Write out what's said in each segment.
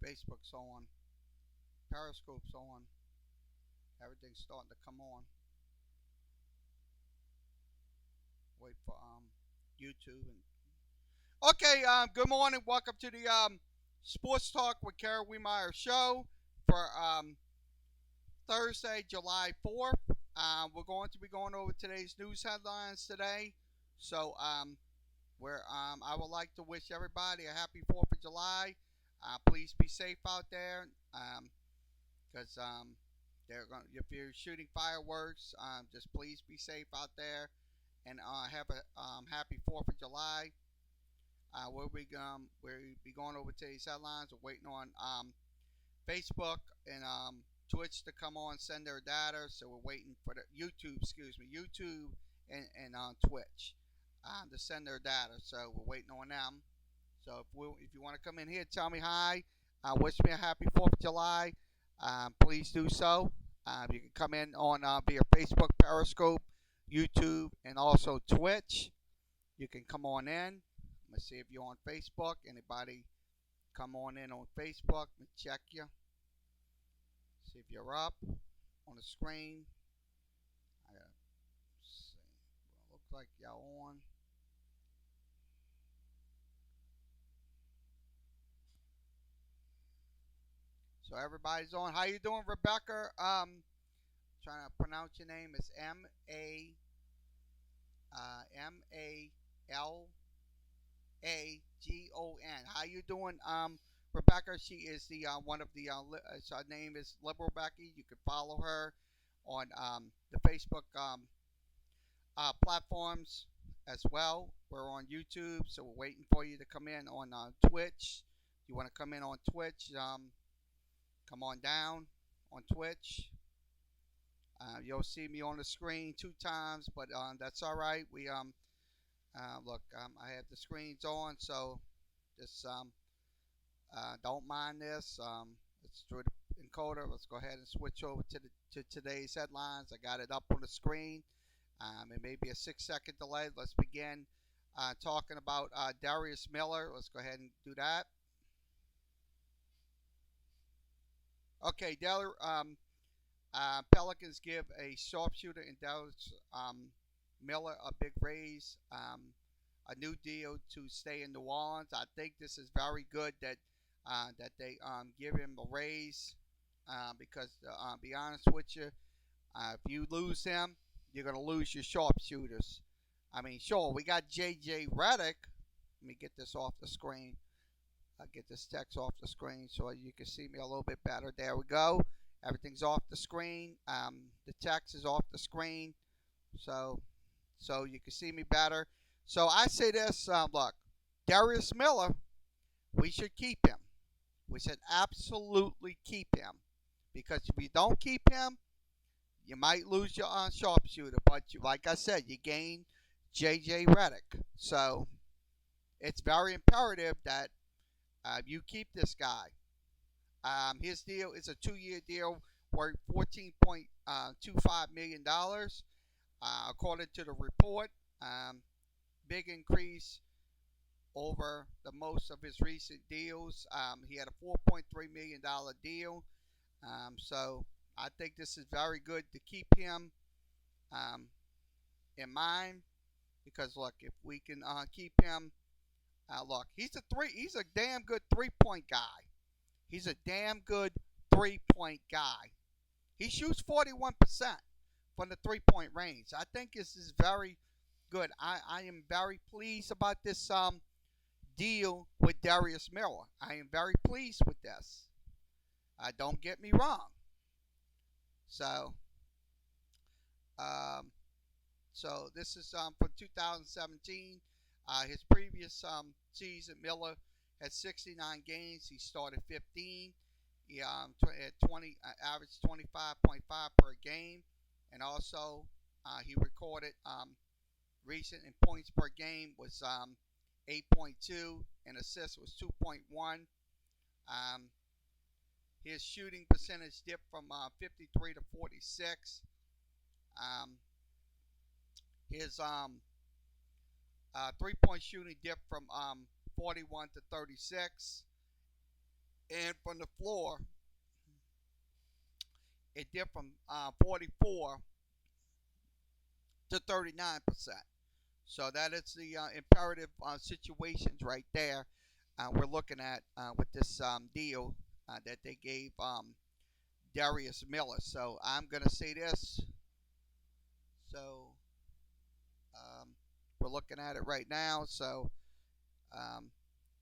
Facebook's on. Periscope's on. Everything's starting to come on. Wait for YouTube and okay. Good morning. Welcome to the Sports Talk with Kerry Wehmeyer show for Thursday, July 4th. We're going to be going over today's news headlines today. So where I would like to wish everybody a happy 4th of July. Please be safe out there. Because they're going. If you're shooting fireworks, just please be safe out there, and have a happy 4th of July. We'll be going over today's headlines. We're waiting on Facebook and Twitch to come on, send their data. So we're waiting for the YouTube and Twitch to send their data. So we're waiting on them. So if you want to come in here, tell me hi. Wish me a happy 4th of July. Please do so. You can come in on via Facebook, Periscope, YouTube, and also Twitch. You can come on in. Let's see if you're on Facebook. Anybody come on in on Facebook? Let me check you. See if you're up on the screen. I gotta see. Well, looks like y'all on. So everybody's on. How you doing, Rebecca? Trying to pronounce your name. It's Malagon. How you doing, Rebecca? She is the one of the. Her name is Liberal Becky. You can follow her on the Facebook platforms as well. We're on YouTube, so we're waiting for you to come in on Twitch. You want to come in on Twitch? Come on down on Twitch. You'll see me on the screen 2 times, but that's all right. We look, I have the screens on, so just don't mind this. It's through the encoder. Let's go ahead and switch over to today's headlines. I got it up on the screen. It may be a 6-second delay. Let's begin talking about Darius Miller. Let's go ahead and do that. Okay, Pelicans give a sharpshooter in Darius Miller a big raise, a new deal to stay in New Orleans. I think this is very good that they give him a raise because, be honest with you, if you lose him, you're going to lose your sharpshooters. I mean, sure, we got J.J. Redick. Let me get this off the screen. I'll get this text off the screen so you can see me a little bit better. There we go. Everything's off the screen. The text is off the screen, so you can see me better. So I say this: look, Darius Miller, we should keep him. We should absolutely keep him because if you don't keep him, you might lose your sharpshooter. But like I said, you gain J.J. Redick. So it's very imperative that you keep this guy. His deal is a 2-year deal worth $14.25 million. According to the report, big increase over the most of his recent deals. He had a $4.3 million deal. So I think this is very good to keep him in mind because look, if we can keep him, look, he's a damn good 3-point guy. He's a damn good 3-point guy. He shoots 41% from the 3-point range. I think this is very good. I am very pleased about this deal with Darius Miller. I am very pleased with this. Don't get me wrong. So, this is from 2017. His previous season, Miller had 69 games. He started 15. He had averaged 25.5 per game, and also he recorded recent in points per game was 8.2, and assists was 2.1. His shooting percentage dipped from 53 to 46. His 3-point shooting dipped from 41 to 36. and from the floor, it dipped from 44 to 39%. So that is the imperative situations right there we're looking at with this deal that they gave Darius Miller. So I'm going to say this. So um, we're looking at it right now. Um,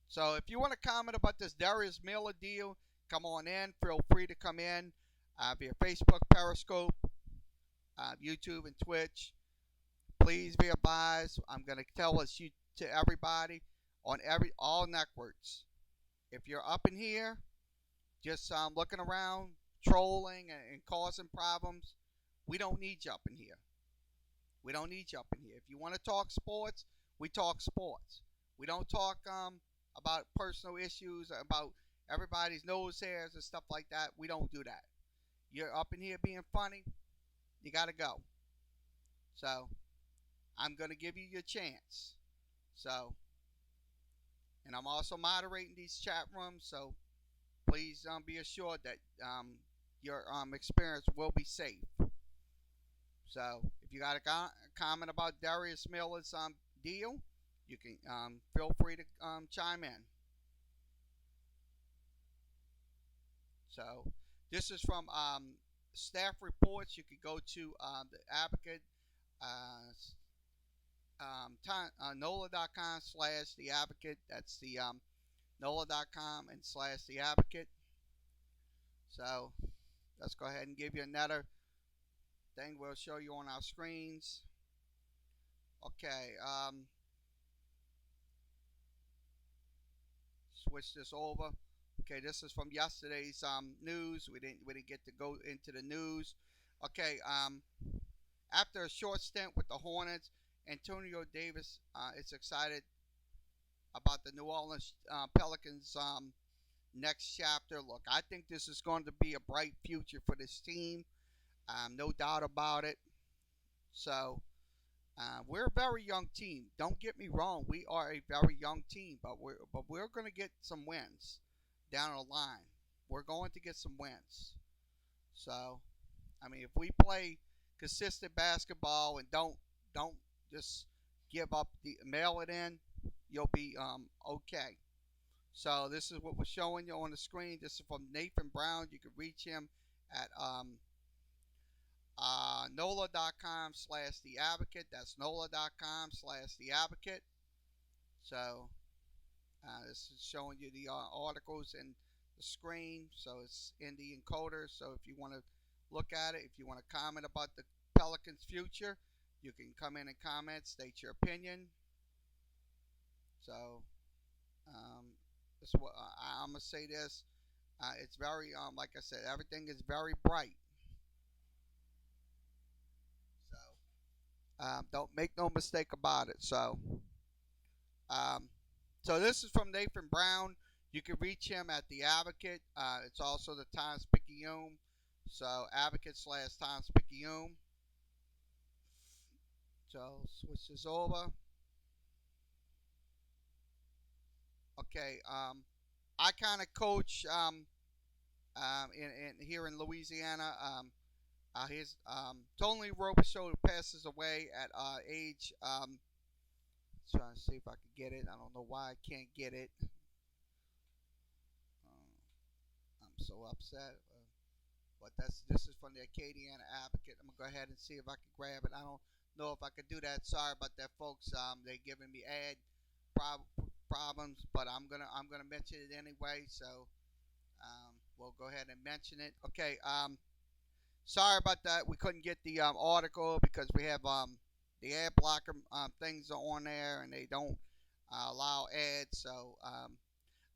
so if you want to comment about this Darius Miller deal, come on in. Feel free to come in via Facebook, Periscope, YouTube, and Twitch. Please be advised. I'm going to tell this to everybody on all networks. If you're up in here, just looking around, trolling and causing problems, we don't need you up in here. We don't need you up in here. If you want to talk sports, we talk sports. We don't talk about personal issues, about everybody's nose hairs and stuff like that. We don't do that. You're up in here being funny, you got to go. So I'm going to give you your chance. So, and I'm also moderating these chat rooms. So please be assured that your experience will be safe. So if you got a comment about Darius Miller's deal, you can feel free to chime in. So this is from staff reports. You could go to the Advocate, NOLA.com/the Advocate. That's the NOLA.com and /the Advocate. So let's go ahead and give you another thing we'll show you on our screens. Okay, switch this over. Okay, this is from yesterday's news. We didn't get to go into the news. Okay, after a short stint with the Hornets, Antonio Davis is excited about the New Orleans Pelicans next chapter. Look, I think this is going to be a bright future for this team. No doubt about it. So we're a very young team. Don't get me wrong. We are a very young team, but we're going to get some wins down the line. We're going to get some wins. So, I mean, if we play consistent basketball and don't just give up mail it in, you'll be okay. So this is what we're showing you on the screen. This is from Nathan Brown. You can reach him at NOLA.com/the Advocate. That's NOLA.com/the Advocate. So this is showing you the articles and the screen. So it's in the encoder. So if you want to look at it, if you want to comment about the Pelicans' future, you can come in and comment, state your opinion. So this is what I'm gonna say. This it's very like I said, everything is very bright. So don't make no mistake about it. Um, so this is from Nathan Brown. You can reach him at the Advocate. It's also the Times-Picayune. So Advocate/Times-Picayune. So switch this over. Okay. I kind of coach in here in Louisiana. His Tony Robichaux passes away at age. Trying to see if I can get it. I don't know why I can't get it. I'm so upset. But this is from the Acadiana Advocate. I'm gonna go ahead and see if I can grab it. I don't know if I can do that. Sorry about that, folks. They're giving me ad problems, but I'm gonna mention it anyway. So we'll go ahead and mention it. Okay. Sorry about that. We couldn't get the article because we have the ad blocker things are on there and they don't allow ads. So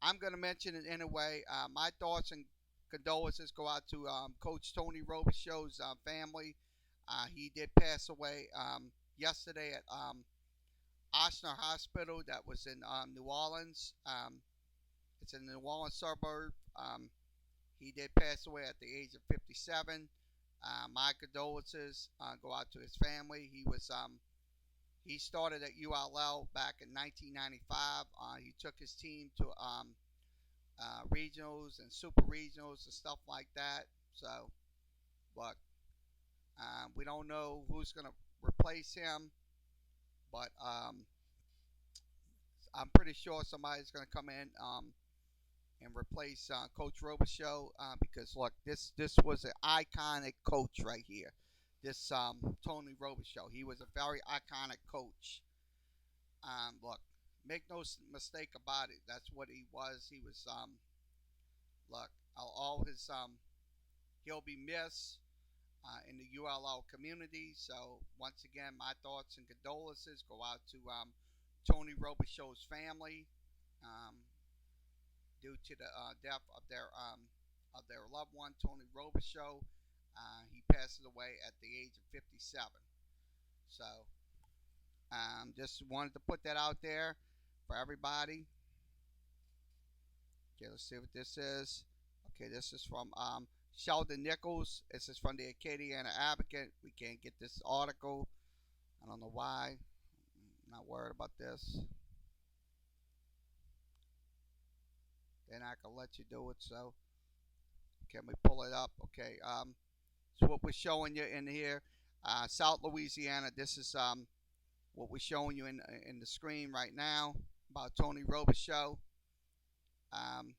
I'm going to mention it anyway. My thoughts and condolences go out to Coach Tony Robichaux's family. He did pass away yesterday at Ochsner Hospital that was in New Orleans. It's in the New Orleans suburb. He did pass away at the age of 57. My condolences go out to his family. He started at ULL back in 1995. He took his team to regionals and super regionals and stuff like that. So, but we don't know who's going to replace him. But I'm pretty sure somebody's going to come in and replace Coach Robichaux because look, this was an iconic coach right here. This Tony Robichaux, he was a very iconic coach. Look, make no mistake about it. That's what he was. He was look, all his he'll be missed in the ULL community. So once again, my thoughts and condolences go out to Tony Robichaux's family. Um, Due to the death of their loved one, Tony Robichaux. He passes away at the age of 57. So just wanted to put that out there for everybody. Okay, let's see what this is. Okay, this is from Sheldon Nichols. This is from the Acadiana Advocate. We can't get this article. I don't know why. I'm not worried about this. Then I can let you do it. So can we pull it up? Okay. So what we're showing you in here, South Louisiana. This is what we're showing you in the screen right now about Tony Robichaux. Um,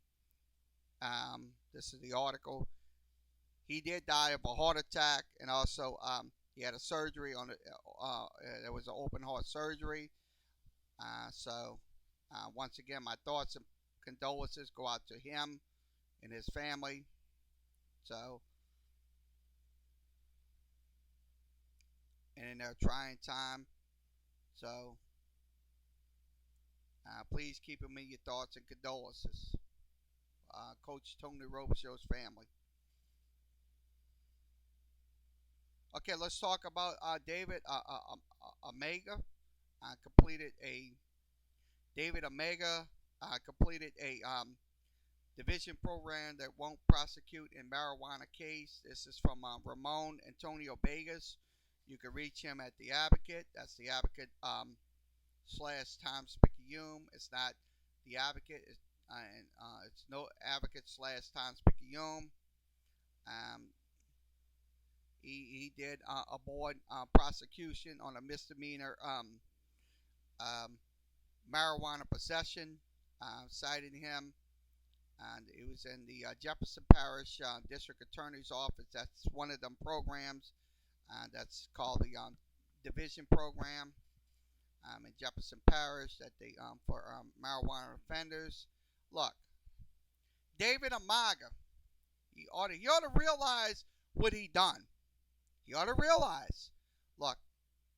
this is the article. He did die of a heart attack, and also he had a surgery on it. There was an open heart surgery. So once again, my thoughts and condolences go out to him and his family. So, and in their trying time. So, please keep him in your thoughts and condolences. Coach Tony Robichaux's family. Okay, let's talk about David Omega. Completed a David Omega completed a division program that won't prosecute in marijuana case. This is from Ramon Antonio Vegas. You can reach him at the Advocate. That's the Advocate / Times Picayune. It's not the Advocate. It's no Advocate / Times Picayune. He did avoid prosecution on a misdemeanor marijuana possession, citing him. And it was in the Jefferson Parish District Attorney's Office. That's one of them programs. That's called the Division Program in Jefferson Parish that they for marijuana offenders. Look, David Amaga, he ought to realize what he done. He ought to realize. Look,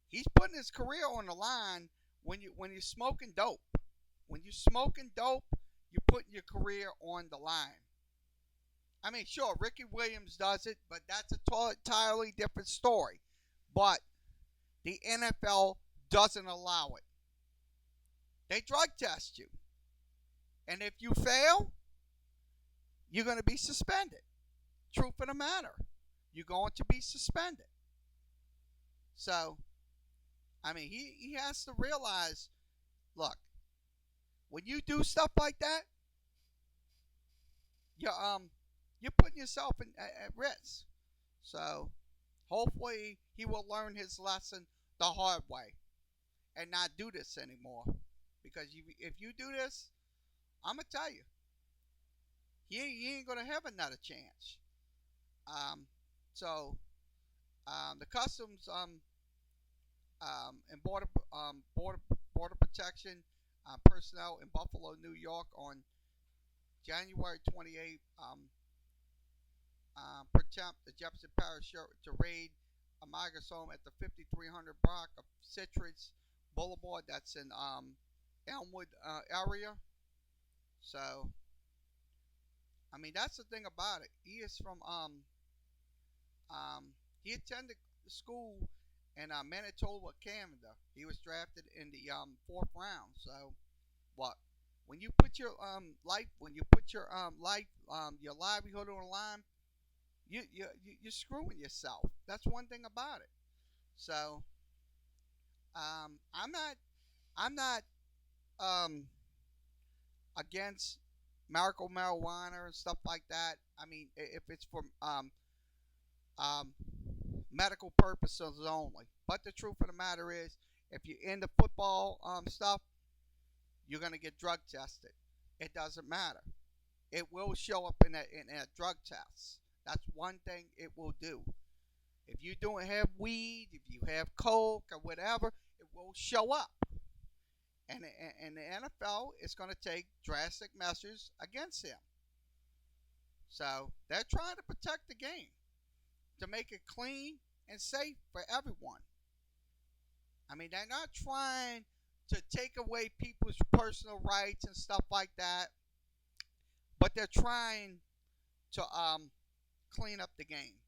he's putting his career on the line when you're smoking dope. When you're smoking dope, you're putting your career on the line. I mean, sure, Ricky Williams does it, but that's a entirely different story. But the NFL doesn't allow it. They drug test you. And if you fail, you're going to be suspended. Truth of the matter. You're going to be suspended. So, I mean, he has to realize, look, when you do stuff like that, you're putting yourself at risk. So hopefully he will learn his lesson the hard way and not do this anymore. Because if you do this, I'm gonna tell you, he ain't gonna have another chance. So the customs and border protection personnel in Buffalo, New York, on January 28th, the Jefferson Parish Sheriff to raid Amaga's home at the 5300 block of Citrus Boulevard. That's in Elmwood area. So, I mean, that's the thing about it. He is from he attended school in Manitoba, Canada. He was drafted in the 4th round. So, what? When you put your life, when you put your your livelihood on the line, you're screwing yourself. That's one thing about it. So, I'm not against medical marijuana and stuff like that. I mean, if it's for um, medical purposes only. But the truth of the matter is, if you're into football stuff, you're gonna get drug tested. It doesn't matter. It will show up in a drug test. That's one thing it will do. If you don't have weed, if you have coke or whatever, it will show up. And the NFL is going to take drastic measures against him. So they're trying to protect the game to make it clean and safe for everyone. I mean, they're not trying to take away people's personal rights and stuff like that, but they're trying to clean up the game.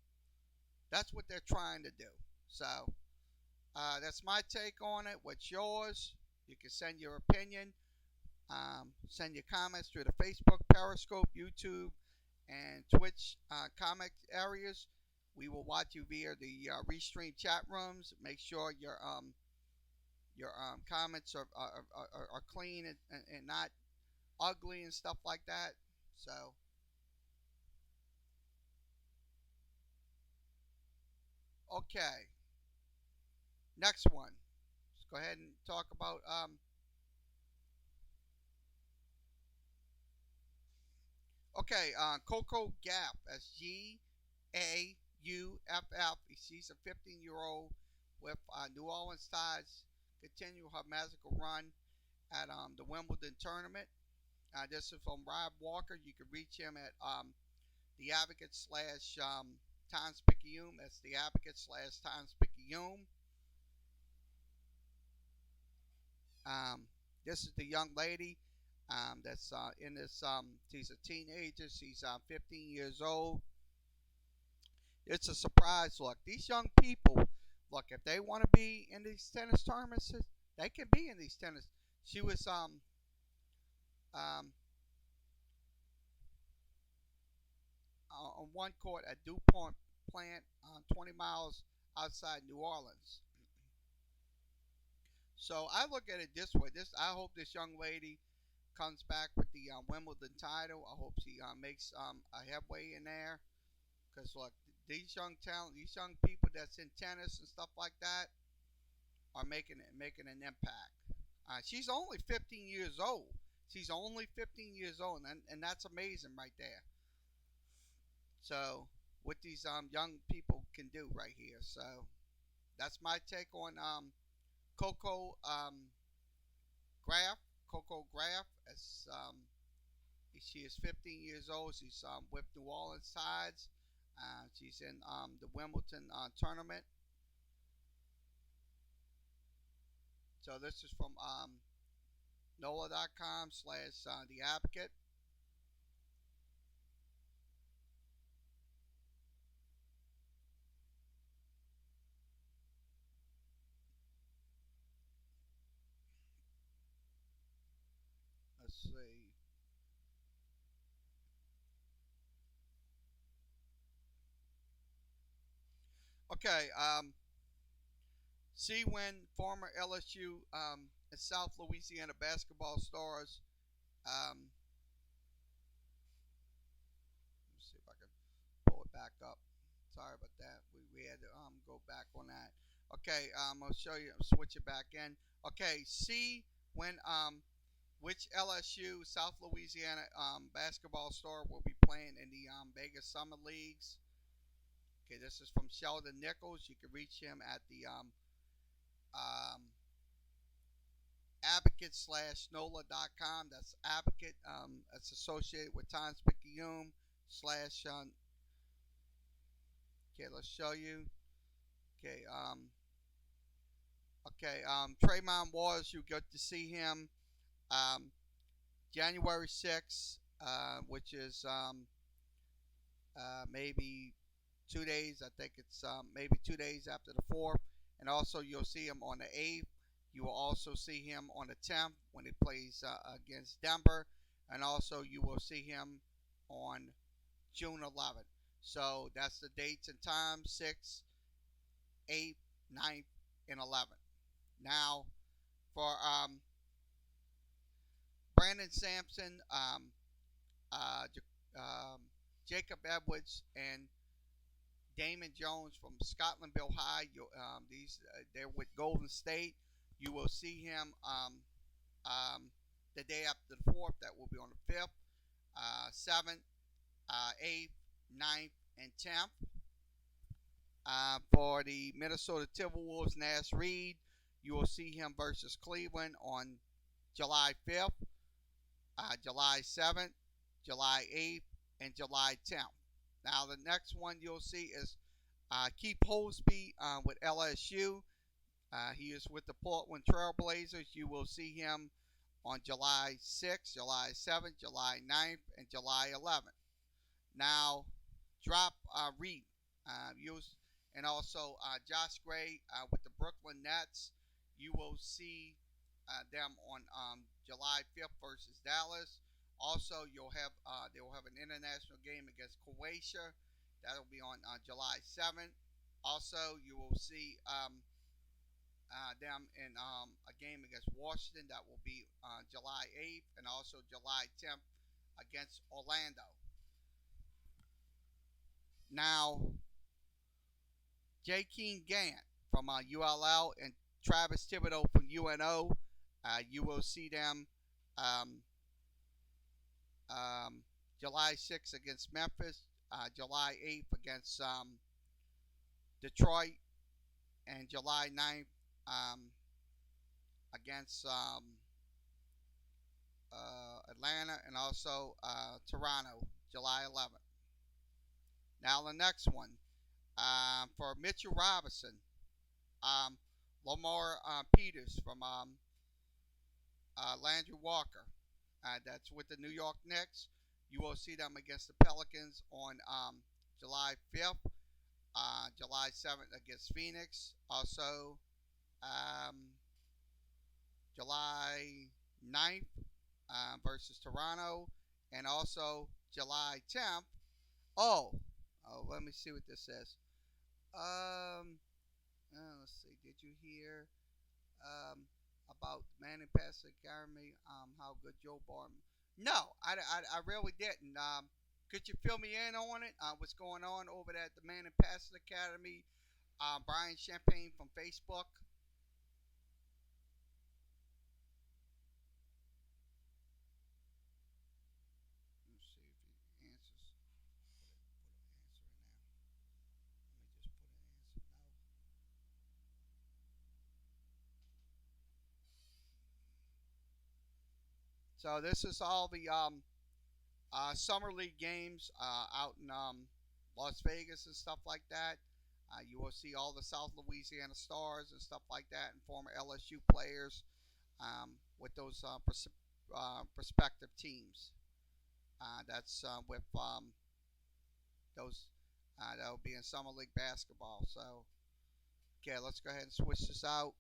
That's what they're trying to do. So that's my take on it. What's yours? You can send your opinion. Send your comments through the Facebook, Periscope, YouTube, and Twitch comment areas. We will watch you via the restream chat rooms. Make sure your comments are clean and not ugly and stuff like that. So, okay. Next one. Let's go ahead and talk about okay, Coco Gap. That's Gauff. She's a 15-year-old with New Orleans ties. Continue her magical run at the Wimbledon tournament. This is from Rob Walker. You can reach him at the Advocate slash Times Picayune. That's the Advocate slash Times Picayune. Um, this is the young lady that's in this. She's a teenager. She's 15 years old. It's a surprise look. These young people, look, if they want to be in these tennis tournaments, they can be in these tennis. She was um, on one court at DuPont plant 20 miles outside New Orleans. So I look at it this way. I hope this young lady comes back with the Wimbledon title. I hope she makes a headway in there. Because look, these young people that's in tennis and stuff like that are making an impact. She's only 15 years old. She's only 15 years old, and that's amazing right there. So what these young people can do right here. So that's my take on Coco Graf. Coco Graf. As she is 15 years old. She's with New Orleans sides. She's in the Wimbledon tournament. So this is from NOLA.com slash the advocate. Let's see. Okay. See when former LSU and South Louisiana basketball stars. Let's see if I can pull it back up. Sorry about that. We had to go back on that. Okay, I'll show you. Switch it back in. Okay, see when which LSU South Louisiana basketball star will be playing in the Vegas Summer Leagues. Okay, this is from Sheldon Nichols. You can reach him at the um, advocate slash NOLA.com. That's advocate. That's associated with Times Picayune slash. Okay, let's show you. Okay, Trayvon Waters, you get to see him um, January 6th, which is maybe 2 days. I think it's maybe 2 days after the 4th. And also, you'll see him on the 8th. You will also see him on the 10th when he plays against Denver. And also, you will see him on June 11th. So that's the dates and times 6th, 8th, 9th, and 11th. Now, for Brandon Sampson, uh, um, Jacob Edwards and Damon Jones from Scotlandville High. These they're with Golden State. You will see him um, the day after the 4th. That will be on the 5th, 7th, 8th, 9th, and 10th. For the Minnesota Timberwolves, Nash Reed, you will see him versus Cleveland on July 5th, July 7th, July 8th, and July 10th. Now, the next one you'll see is Keith Holsby with LSU. He is with the Portland Trailblazers. You will see him on July 6th, July 7th, July 9th, and July 11th. Now, drop Reed. And also Josh Gray with the Brooklyn Nets. You will see them on July 5th versus Dallas. Also, they will have an international game against Croatia. That'll be on July 7th. Also, you will see them in a game against Washington. That will be July 8th, and also July 10th against Orlando. Now, J. Keen Gant from ULL and Travis Thibodeau from UNO. You will see them um, July 6th against Memphis, July 8th against Detroit, and July 9th against Atlanta, and also Toronto, July 11th. Now the next one for Mitchell Robinson, Lamar Peters from Landry Walker. That's with the New York Knicks. You will see them against the Pelicans on July 5th, July 7th against Phoenix. Also, July 9th versus Toronto. And also July 10th. Let me see what this says. Let's see. Did you hear about Manning Pass Academy? How good Joe Barton? No, I really didn't. Could you fill me in on it? What's going on over there at the Manning Pass Academy? Brian Champagne from Facebook. Let's see if he answers. Put an answer in now. Let me just put an answer now. So this is all the summer league games out in Las Vegas and stuff like that. You will see all the South Louisiana Stars and stuff like that, and former LSU players with those prospective teams. That's with those that will be in summer league basketball. So, okay, let's go ahead and switch this out.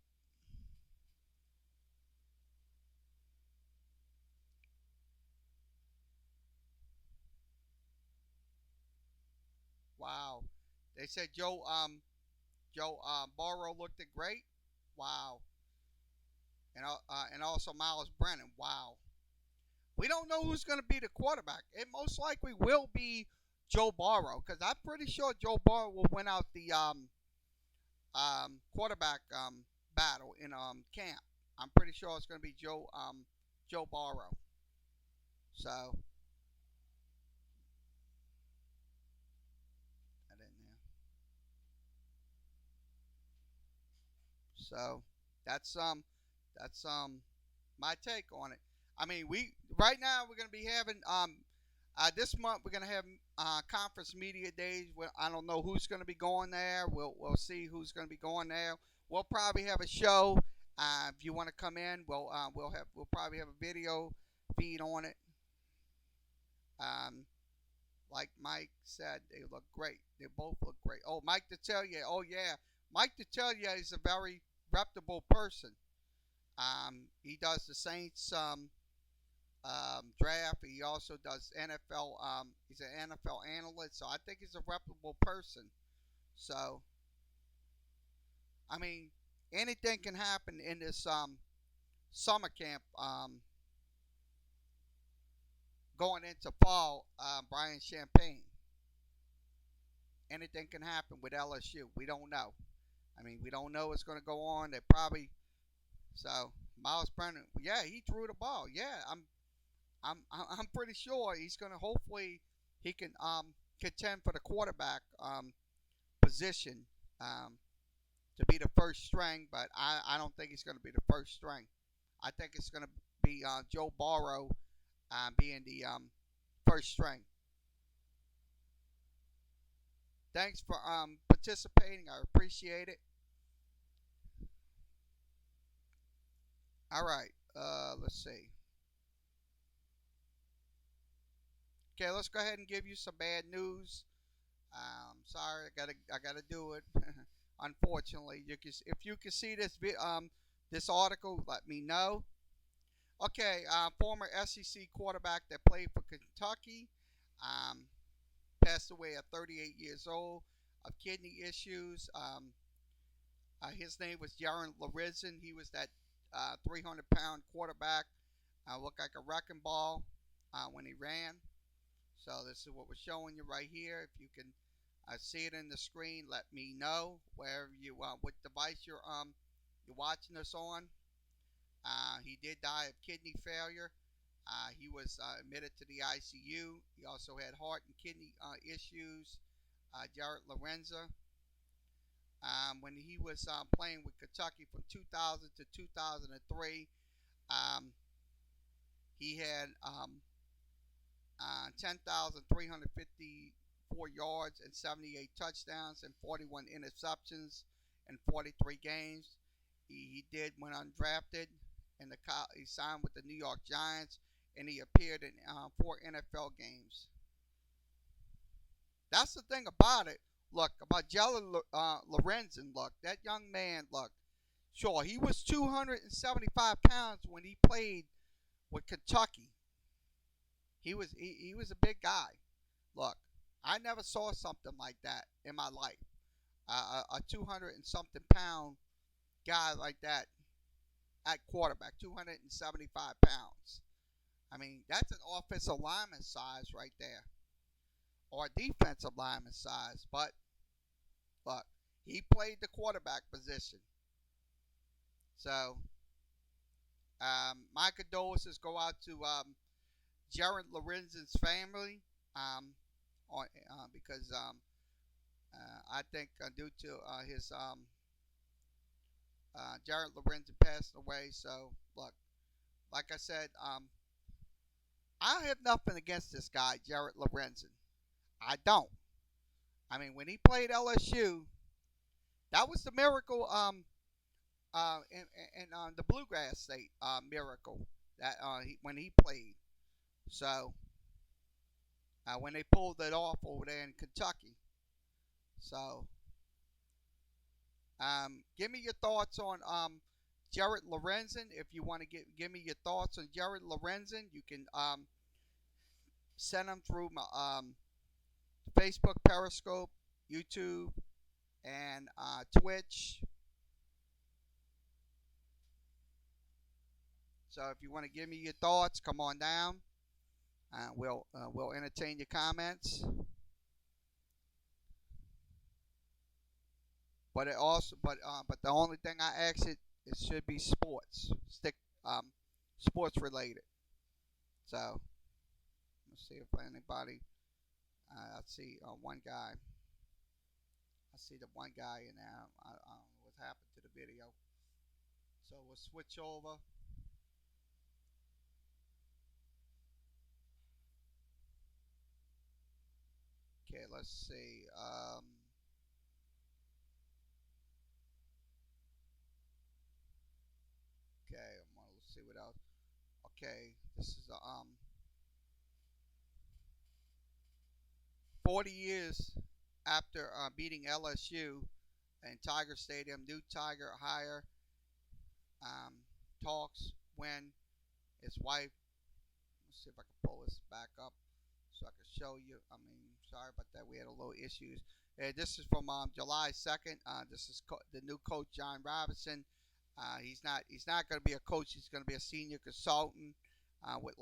Wow. They said Joe Burrow looked great. Wow. And also Miles Brennan. Wow. We don't know who's going to be the quarterback. It most likely will be Joe Burrow, because I'm pretty sure Joe Burrow will win out the quarterback battle in camp. I'm pretty sure it's going to be Joe Burrow. So I didn't know. So that's my take on it. I mean, we right now we're going to be having this month we're going to have conference media days. Where I don't know who's going to be going there. We'll see who's going to be going there. We'll probably have a show. If you want to come in, we'll probably have a video feed on it. Um, like Mike said, they look great. They both look great. Oh, Mike Detellier. Oh yeah, Mike Detellier is a very reputable person. He does the Saints draft. He also does NFL. He's an NFL analyst, so I think he's a reputable person. So, I mean, anything can happen in this summer camp going into fall, Brian Champagne. Anything can happen with LSU. We don't know. I mean, we don't know what's going to go on. They probably so Miles Brennan. Yeah, he threw the ball. Yeah, I'm pretty sure he's going to. Hopefully, he can contend for the quarterback position to be the first string. But I don't think he's going to be the first string. I think it's going to be Joe Burrow being the first string. Thanks for participating. I appreciate it. All right. Let's see. Okay, let's go ahead and give you some bad news. Sorry, I gotta do it. Unfortunately, if you can see this article, let me know. Okay, former SEC quarterback that played for Kentucky, um, passed away at 38 years old of kidney issues. His name was Jaron Lorenzen. He was that 300-pound quarterback. Looked like a wrecking ball when he ran. So this is what we're showing you right here. If you can see it in the screen, let me know wherever you what device you're watching this on. He did die of kidney failure. He was admitted to the ICU. He also had heart and kidney issues. Jared Lorenza. When he was playing with Kentucky from 2000 to 2003, um, he had 10,354 yards and 78 touchdowns and 41 interceptions in 43 games. He went undrafted, and he signed with the New York Giants, and he appeared in 4 NFL games. That's the thing about it. Look, about Jalen Lorenzen, look, that young man, look, sure, he was 275 pounds when he played with Kentucky. He was a big guy. Look, I never saw something like that in my life. A 200 and something pound guy like that at quarterback, 275 pounds. I mean, that's an offensive lineman size right there, or a defensive lineman size. But look, he played the quarterback position. So my condolences go out to Jared Lorenzen's family, because I think due to his Jared Lorenzen passing away. So look, like I said, I have nothing against this guy, Jared Lorenzen. I don't. I mean, when he played LSU, that was the miracle. In the Bluegrass State miracle that when he played. So when they pulled it off over there in Kentucky. So give me your thoughts on Jared Lorenzen. If you want to give me your thoughts on Jared Lorenzen, you can send them through my Facebook, Periscope, YouTube, and Twitch. So if you want to give me your thoughts, come on down. We'll entertain your comments. But the only thing I ask it should be sports, sports related. So let's see if anybody. I see one guy. I see the one guy in there. I don't know what happened to the video. So we'll switch over. Okay, let's see. Okay, let's see what else. Okay, this is 40 years after beating LSU in Tiger Stadium. New Tiger hire um, talks when his wife. Let's see if I can pull this back up so I can show you. I mean, sorry about that. We had a little issues. This is from July 2nd. This is the new coach, John Robinson. He's not going to be a coach. He's going to be a senior consultant. with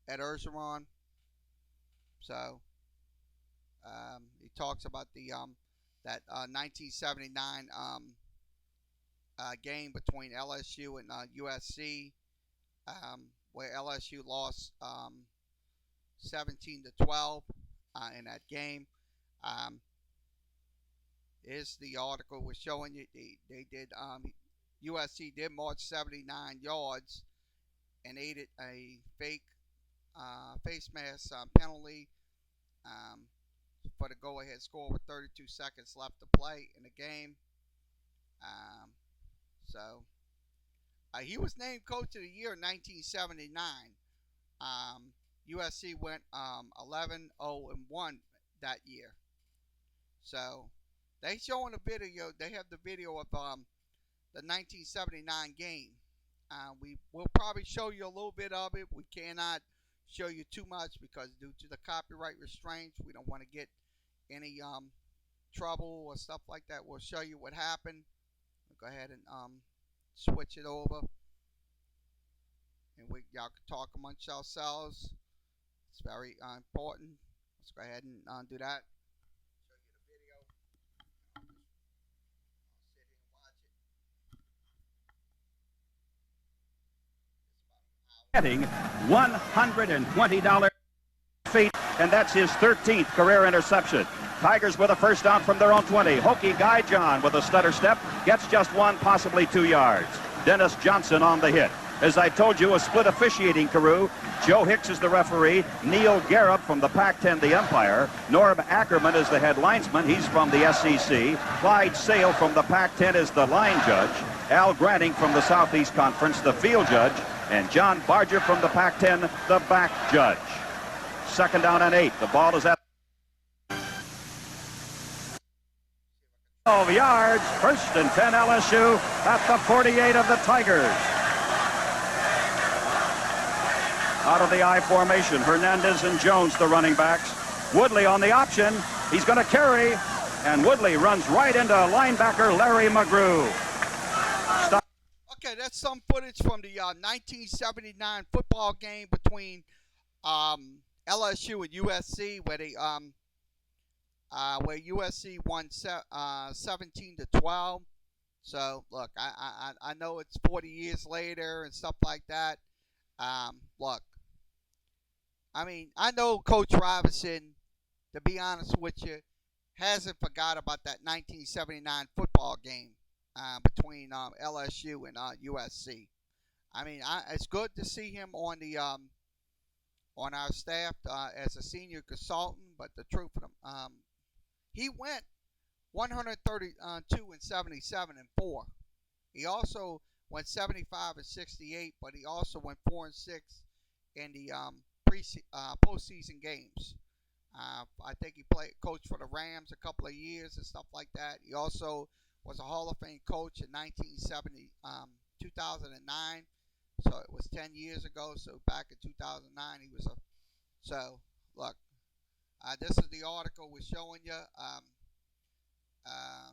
Ed Orgeron. So he talks about that 1979 game between LSU and USC, where LSU lost 17-12 in that game. Is the article was showing you they did USC did march 79 yards and aided a fake face mask penalty for the go-ahead score with 32 seconds left to play in the game. So he was named Coach of the Year in 1979. USC went 11-0-1 that year. So they showing a video. They have the video of the 1979 game. We will probably show you a little bit of it. We cannot show you too much because due to the copyright restraints, we don't want to get any trouble or stuff like that. We'll show you what happened. We'll go ahead and switch it over, and y'all can talk amongst yourselves. It's very important. Let's go ahead and do that. Show you the video. I'll sit here and watch it. Getting $120 feet, and that's his 13th career interception. Tigers with a first down from their own 20. Hokie Guy John with a stutter step gets just 1, possibly 2 yards. Dennis Johnson on the hit. As I told you, a split officiating crew. Joe Hicks is the referee. Neil Garrett from the Pac-10, the umpire. Norm Ackerman is the head linesman. He's from the SEC. Clyde Sale from the Pac-10 is the line judge. Al Granting from the Southeast Conference, the field judge. And John Barger from the Pac-10, the back judge. Second down and 8. The ball is at 12 yards. First and 10 LSU at the 48 of the Tigers. Out of the I formation, Hernandez and Jones, the running backs. Woodley on the option. He's going to carry, and Woodley runs right into linebacker Larry McGrew. Okay, that's some footage from the 1979 football game between LSU and USC, where USC won 17-12. So look, I know it's 40 years later and stuff like that. Look, I mean, I know Coach Robinson, to be honest with you, hasn't forgot about that 1979 football game between LSU and USC. I mean, it's good to see him on the on our staff as a senior consultant. But the truth of them, he went 132-77-4. He also went 75-68, but he also went 4-6 in the postseason games. I think he coached for the Rams a couple of years and stuff like that. He also was a Hall of Fame coach in 2009. So it was 10 years ago. So back in 2009, he was So look, this is the article we're showing you.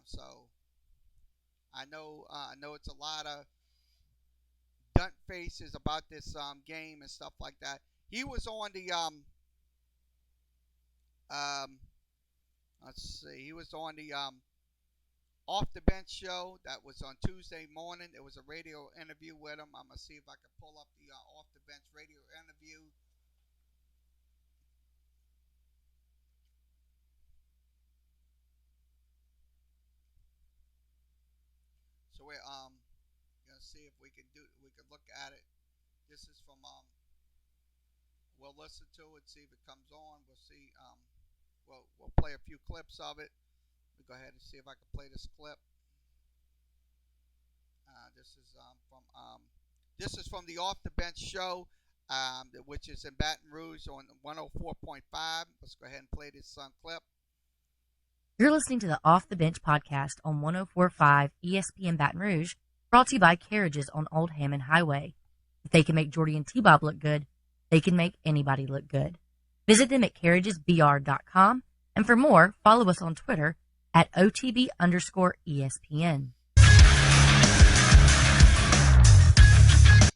So I know it's a lot of dunt faces about this game and stuff like that. He was on the let's see, he was on the Off the Bench show that was on Tuesday morning. There was a radio interview with him. I'm gonna see if I can pull up the Off the Bench radio interview. So we're gonna see if we can look at it. This is from we'll listen to it, see if it comes on. We'll see. We'll play a few clips of it. We'll go ahead and see if I can play this clip. This is from the Off the Bench show, which is in Baton Rouge on 104.5. Let's go ahead and play this clip. You're listening to the Off the Bench podcast on 104.5 ESPN Baton Rouge, brought to you by Carriages on Old Hammond Highway. If they can make Jordy and T-Bob look good, they can make anybody look good. Visit them at carriagesbr.com, and for more, follow us on Twitter at OTB_ESPN.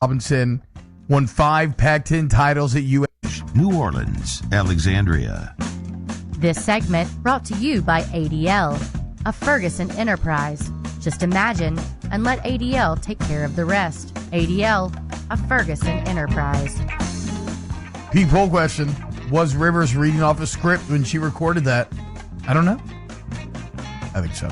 Robinson won 5 Pac-10 titles at US. New Orleans, Alexandria. This segment brought to you by ADL, a Ferguson enterprise. Just imagine and let ADL take care of the rest. ADL, a Ferguson enterprise. Pete, poll question. Was Rivers reading off a script when she recorded that? I don't know. I think so.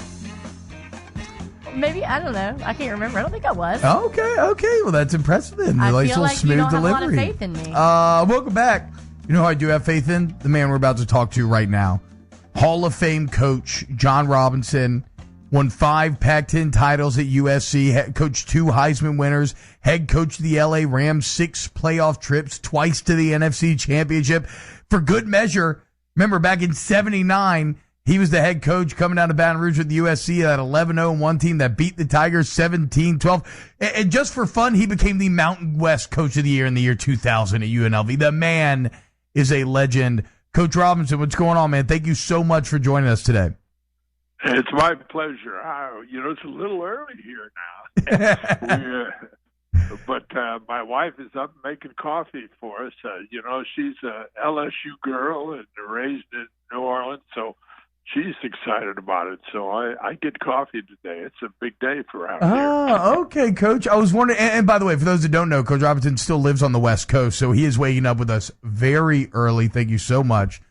Maybe, I don't know. I can't remember. I don't think I was. Okay. Well, that's impressive then. I Nice feel little like smooth you don't delivery. have a lot of faith in me. Welcome back. You know who I do have faith in? The man we're about to talk to right now. Hall of Fame coach John Robinson. Won 5 Pac-10 titles at USC. Coached 2 Heisman winners. Head coach of the LA Rams. 6 playoff trips. Twice to the NFC Championship. For good measure, remember back in '79, he was the head coach coming down to Baton Rouge with the USC, that 11-0-1 team that beat the Tigers 17-12. And just for fun, he became the Mountain West Coach of the Year in the year 2000 at UNLV. The man is a legend. Coach Robinson, what's going on, man? Thank you so much for joining us today. It's my pleasure. It's a little early here now. But my wife is up making coffee for us. She's a LSU girl and raised in New Orleans, so she's excited about it. So I get coffee today. It's a big day for out here. Oh, okay, Coach. I was wondering, and by the way, for those that don't know, Coach Robinson still lives on the West Coast, so he is waking up with us very early. Thank you so much.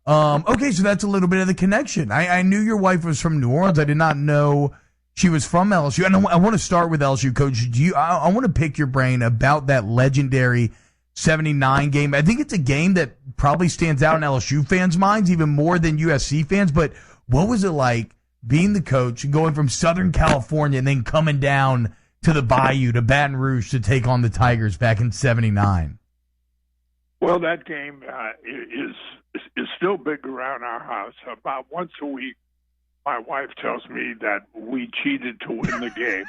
Okay, so that's a little bit of the connection. I knew your wife was from New Orleans. I did not know she was from LSU. And I want to start with LSU, Coach. I want to pick your brain about that legendary 79 game. I think it's a game that probably stands out in LSU fans' minds even more than USC fans. But what was it like being the coach and going from Southern California and then coming down to the Bayou, to Baton Rouge, to take on the Tigers back in '79? Well, that game is still big around our house. About once a week, my wife tells me that we cheated to win the game,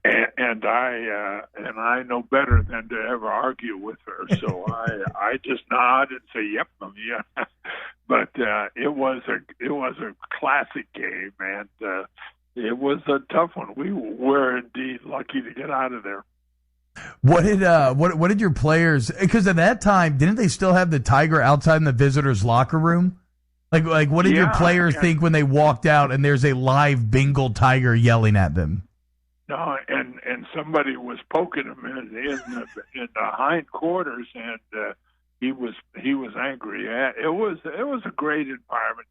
and I know better than to ever argue with her. So I just nod and say, "Yep, yeah." But it was a classic game, and it was a tough one. We were indeed lucky to get out of there. What did your players? Because at that time, didn't they still have the Tiger outside in the visitors' locker room? Like what did your players think when they walked out and there's a live Bengal tiger yelling at them? No, and somebody was poking him in the hind quarters, and he was angry. It was a great environment.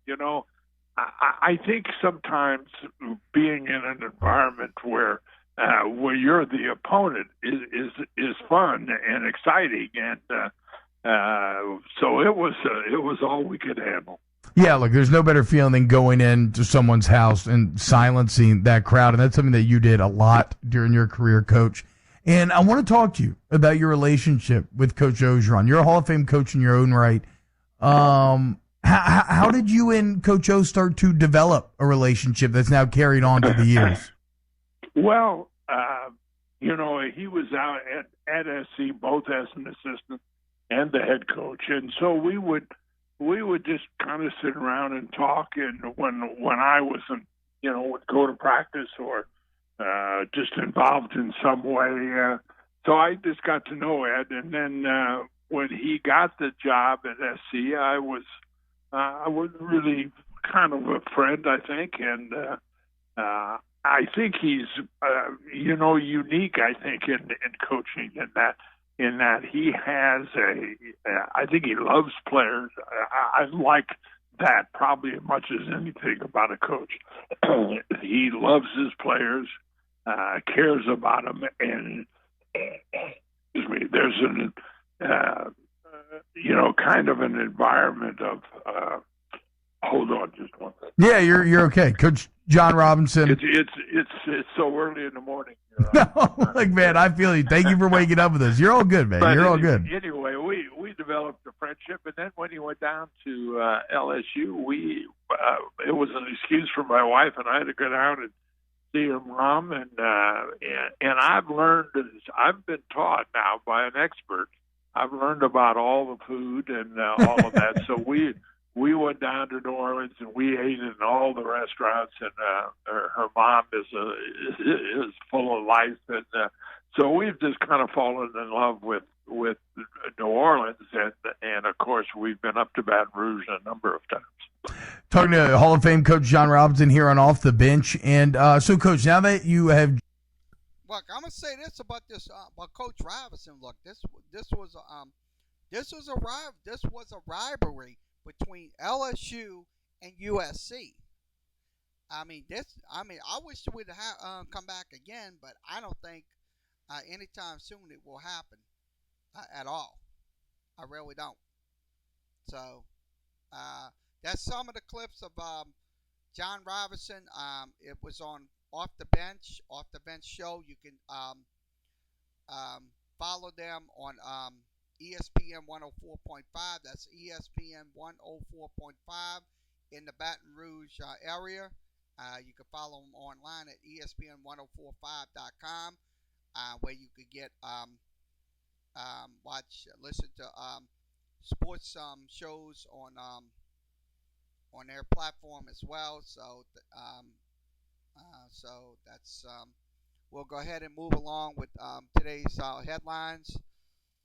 I think sometimes being in an environment where you're the opponent is fun and exciting, and so it was all we could handle. Yeah, look, there's no better feeling than going into someone's house and silencing that crowd, and that's something that you did a lot during your career, Coach. And I want to talk to you about your relationship with Coach Orgeron. You're a Hall of Fame coach in your own right. How did you and Coach O start to develop a relationship that's now carried on to the years? Well, he was out at SC both as an assistant and the head coach, and so we would just kind of sit around and talk. And when I wasn't, would go to practice or just involved in some way, so I just got to know Ed. And then when he got the job at SC, I was really kind of a friend, I think, and I think he's unique. I think in coaching in that he has I think he loves players. I like that probably as much as anything about a coach. He loves his players, cares about them, and excuse me. There's an kind of an environment of. Hold on, just one second. Yeah, you're okay, Coach John Robinson. It's so early in the morning. No, man, I feel you. Thank you for waking up with us. You're all good, man. You're all good. Anyway, we developed a friendship, and then when he went down to LSU, it was an excuse for my wife and I to go down and see her mom, and I've been taught now by an expert. I've learned about all the food and all of that. So we went down to New Orleans and we ate in all the restaurants, and her mom is full of life, and So we've just kind of fallen in love with New Orleans, and of course we've been up to Baton Rouge a number of times. Talking to Hall of Fame coach John Robinson here on Off the Bench, and so Coach, now that you have, Look, I'm gonna say this about this about Coach Robinson. Look, this was a rivalry between LSU and USC. I mean, I wish it would have come back again, but I don't think anytime soon it will happen at all. I really don't. So that's some of the clips of John Robinson. It was on Off the Bench show. You can follow them on ESPN 104.5. That's ESPN 104.5 in the Baton Rouge area. You can follow them online at ESPN1045.com, where you could get listen to sports shows on their platform as well. So that's we'll go ahead and move along with today's headlines.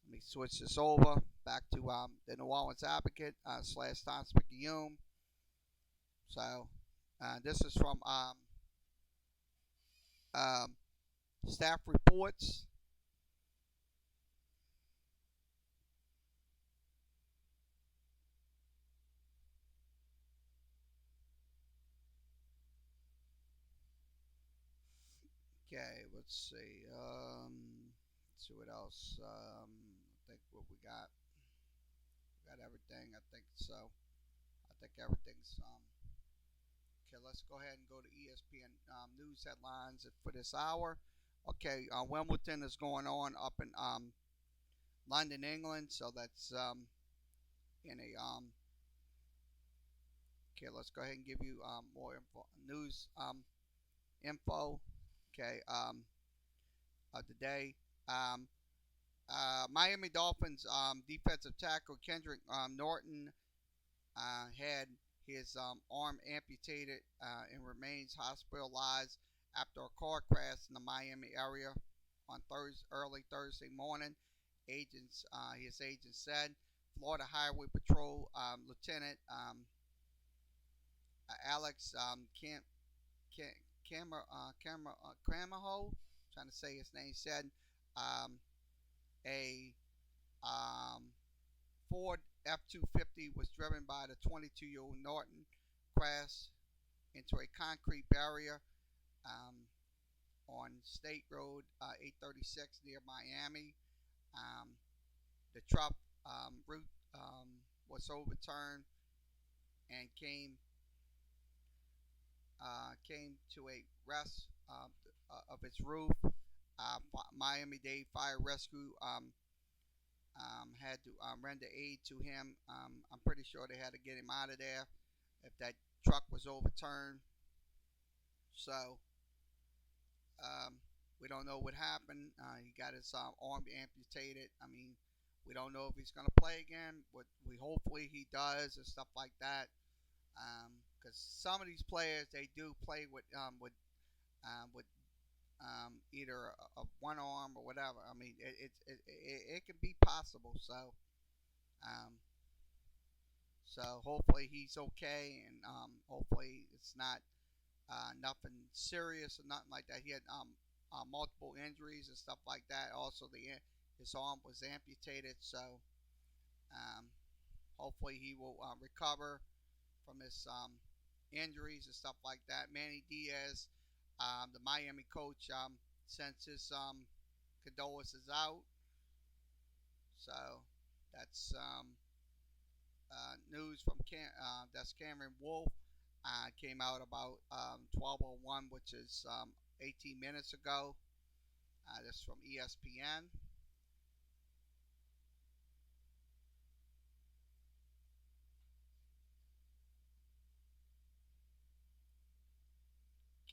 Let me switch this over back to the New Orleans Advocate / Times Picayune. So this is from staff reports. Okay, let's see. Let's see what else. I think what we got. We got everything. I think so. I think everything's okay. Let's go ahead and go to ESPN news headlines for this hour. Okay, Wimbledon is going on up in London, England. So that's in a okay. Let's go ahead and give you more news info. Okay, of the day. Miami Dolphins defensive tackle Kendrick Norton had his arm amputated and remains hospitalized after a car crash in the Miami area on early Thursday morning. His agent said. Florida Highway Patrol Lieutenant Alex Cramaho, trying to say his name, said a Ford F-250 was driven by the 22-year-old Norton, crashed into a concrete barrier on State Road 836 near Miami. The truck route was overturned and came to a rest of its roof. Miami-Dade Fire Rescue had to render aid to him. I'm pretty sure they had to get him out of there if that truck was overturned. So we don't know what happened. He got his arm amputated. I mean, we don't know if he's going to play again. But hopefully he does and stuff like that. Because some of these players, they do play with either a one arm or whatever. I mean, it can be possible. So hopefully he's okay, and hopefully it's not nothing serious or nothing like that. He had multiple injuries and stuff like that. Also, his arm was amputated, so hopefully he will recover from his injuries and stuff like that. Manny Diaz, the Miami coach, sends his condolences out. So that's news from that's Cameron Wolf. Came out about 12:01, which is 18 minutes ago. This is from ESPN.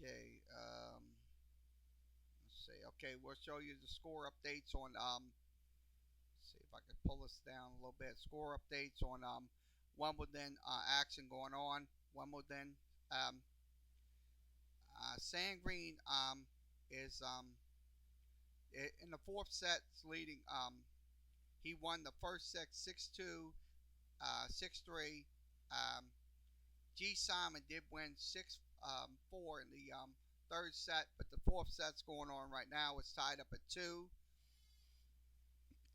Okay, let's see. Okay, we'll show you the score updates on. Let's see if I can pull this down a little bit. Score updates on Wimbledon action going on. Wimbledon. Sand Green is in the fourth set, leading. He won the first set 6-2, 6-3. Um, G. Simon did win 6-4 in the third set, but the fourth set's going on right now. It's tied up at 2.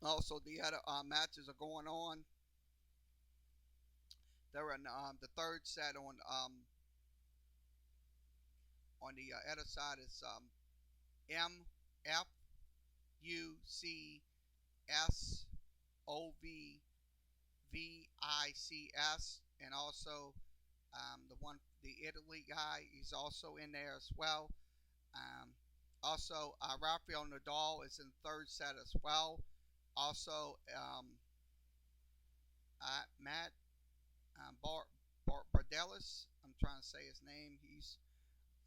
Also, the other matches are going on. They're in the third set on the other side. It's MFUCSOVVICS, and also the Italy guy. He's also in there as well. Um, Also, Rafael Nadal is in the third set as well. Also, Matt Bardelis. I'm trying to say his name.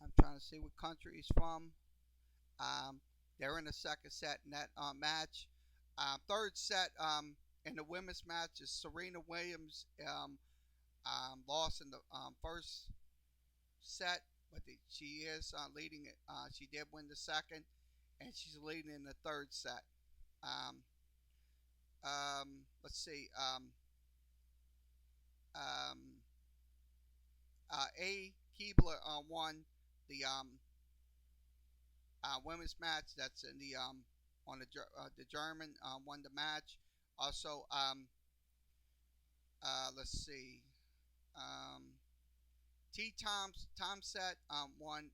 I'm trying to see what country he's from. Um, they're in the second set in that match. Third set in the women's match is Serena Williams lost in the first set, but she is leading it. She did win the second, and she's leading in the third set. Um, let's see. Um, A. Keebler won the women's match. That's in the on the German won the match. Also, let's see. T. Tomset won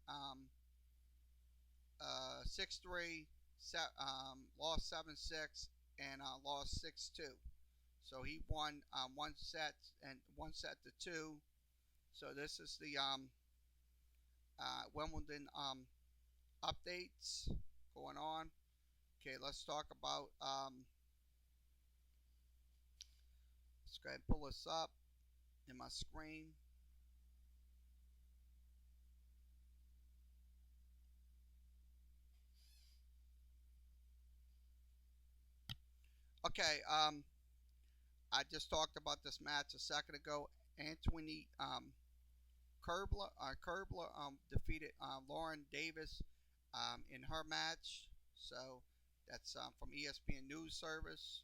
6-3, lost 7-6, and lost 6-2. So he won one set to 2. So this is the Wimbledon updates going on. Okay, let's talk about. Let's go ahead and pull this up in my screen. Okay, I just talked about this match a second ago. Anthony Kerbler defeated Lauren Davis in her match. So that's from ESPN News Service.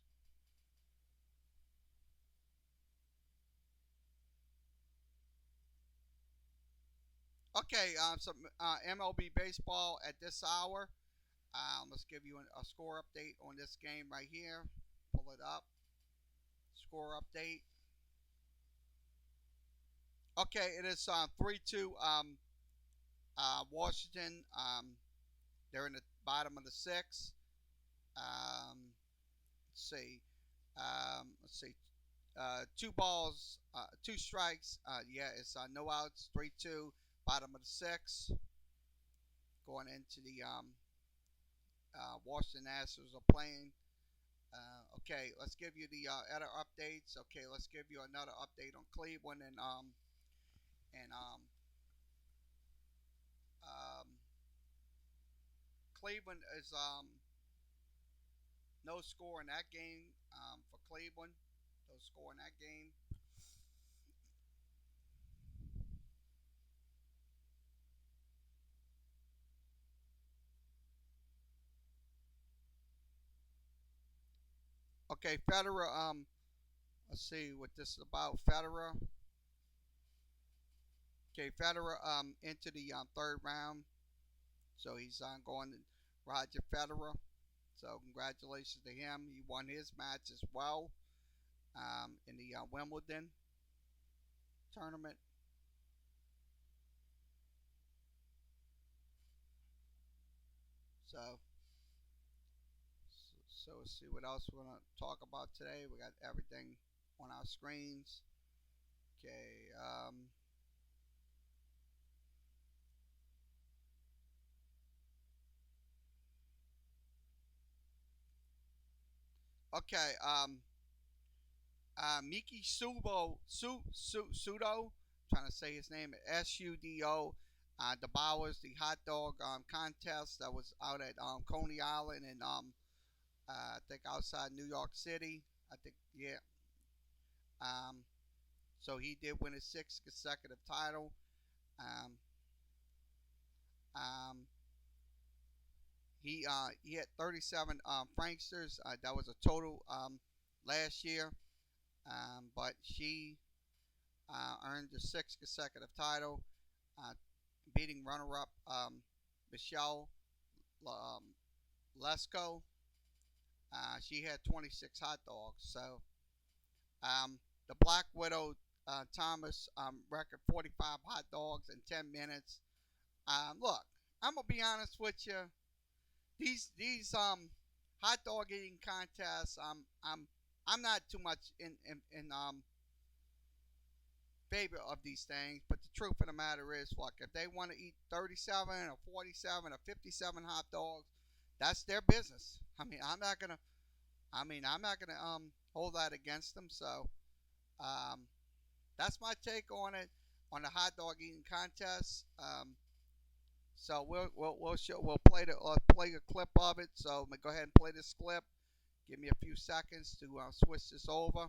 Okay, some MLB baseball at this hour. Let's give you a score update on this game right here. Pull it up. Score update. Okay, it is 3-2 Washington. They're in the bottom of the sixth. Let's see. Let's see. 2 balls, 2 strikes. Yeah, it's no outs. 3-2. Bottom of the sixth. Going into the Washington Nationals are playing. Okay, let's give you the other updates. Okay, let's give you another update on Cleveland and um, Cleveland is no score in that game for Cleveland. No score in that game. Okay, Federer. Let's see what this is about. Federer. Okay, Federer into the third round. So he's going to Roger Federer. So congratulations to him. He won his match as well in the Wimbledon tournament. So let's see what else we're going to talk about today. We got everything on our screens. Okay. Okay. Miki Sudo, trying to say his name, Sudo. The Bowers, the hot dog contest that was out at Coney Island and I think outside New York City. I think, yeah. So he did win his 6th consecutive title. Um, um, He had 37 Franksters. That was a total last year. But she earned the sixth consecutive title, uh, beating runner-up Michelle um, Lesko. She had 26 hot dogs. So the Black Widow Thomas record 45 hot dogs in 10 minutes. Look, I'm gonna be honest with you. These hot dog eating contests. I'm not too much in favor of these things, but the truth of the matter is, look, if they want to eat 37 or 47 or 57 hot dogs, that's their business. I'm not gonna hold that against them. So um, that's my take on it, on the hot dog eating contest. So we'll play a clip of it. So go ahead and play this clip. Give me a few seconds to switch this over.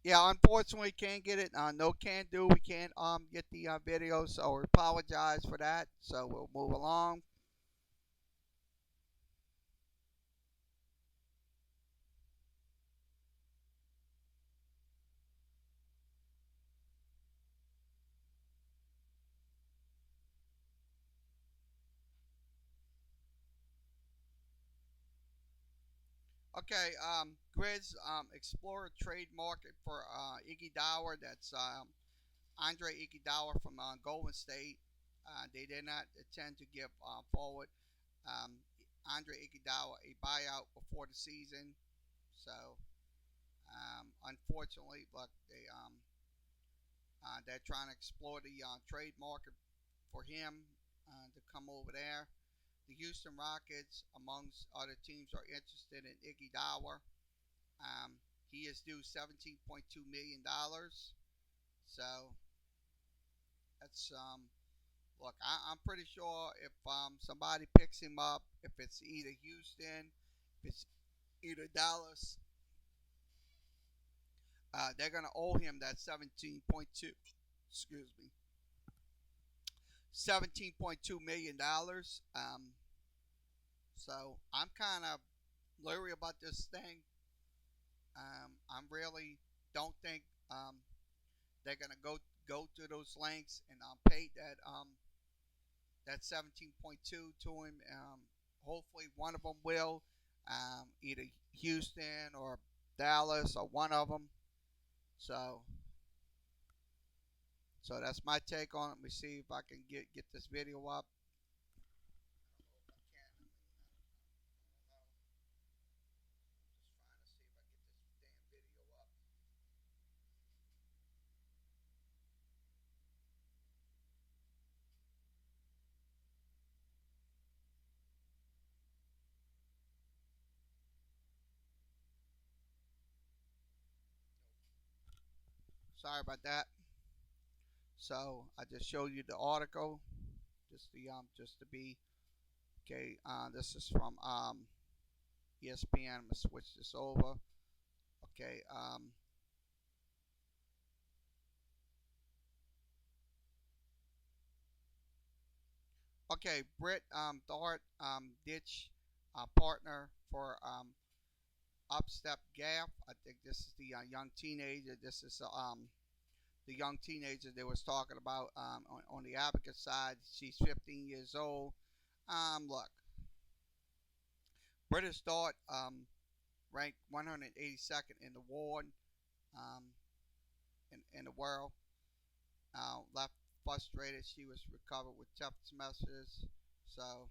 Yeah, unfortunately, can't get it. No can do. We can't get the video, so we apologize for that. So we'll move along. Okay, Grizz explore trade market for Iggy Dower. That's Andre Iguodala from Golden State. They did not intend to give forward um, Andre Iguodala a buyout before the season. So unfortunately, look, they're trying to explore the trade market for him to come over there. The Houston Rockets, amongst other teams, are interested in Iggy Dower. He is due $17.2 million. So that's look. I'm pretty sure if somebody picks him up, if it's either Houston, if it's either Dallas, they're gonna owe him that 17.2. Excuse me. $17.2 million. So I'm kind of leery about this thing. I really don't think they're gonna go to those lengths and pay that 17.2 to him. Hopefully, one of them will, either Houston or Dallas or one of them. So, so that's my take on it. Let me see if I can get this video up. Sorry about that. So I just showed you the article, just to be okay. This is from ESPN. I'm gonna switch this over. Okay. Okay. Britt Thart ditch partner for Upstep Gaff. I think this is the young teenager. This is the young teenager they was talking about on the advocate side. She's 15 years old. Look, British dart ranked 182nd in the world, um, in the world. Left frustrated. She was recovered with text messages. So,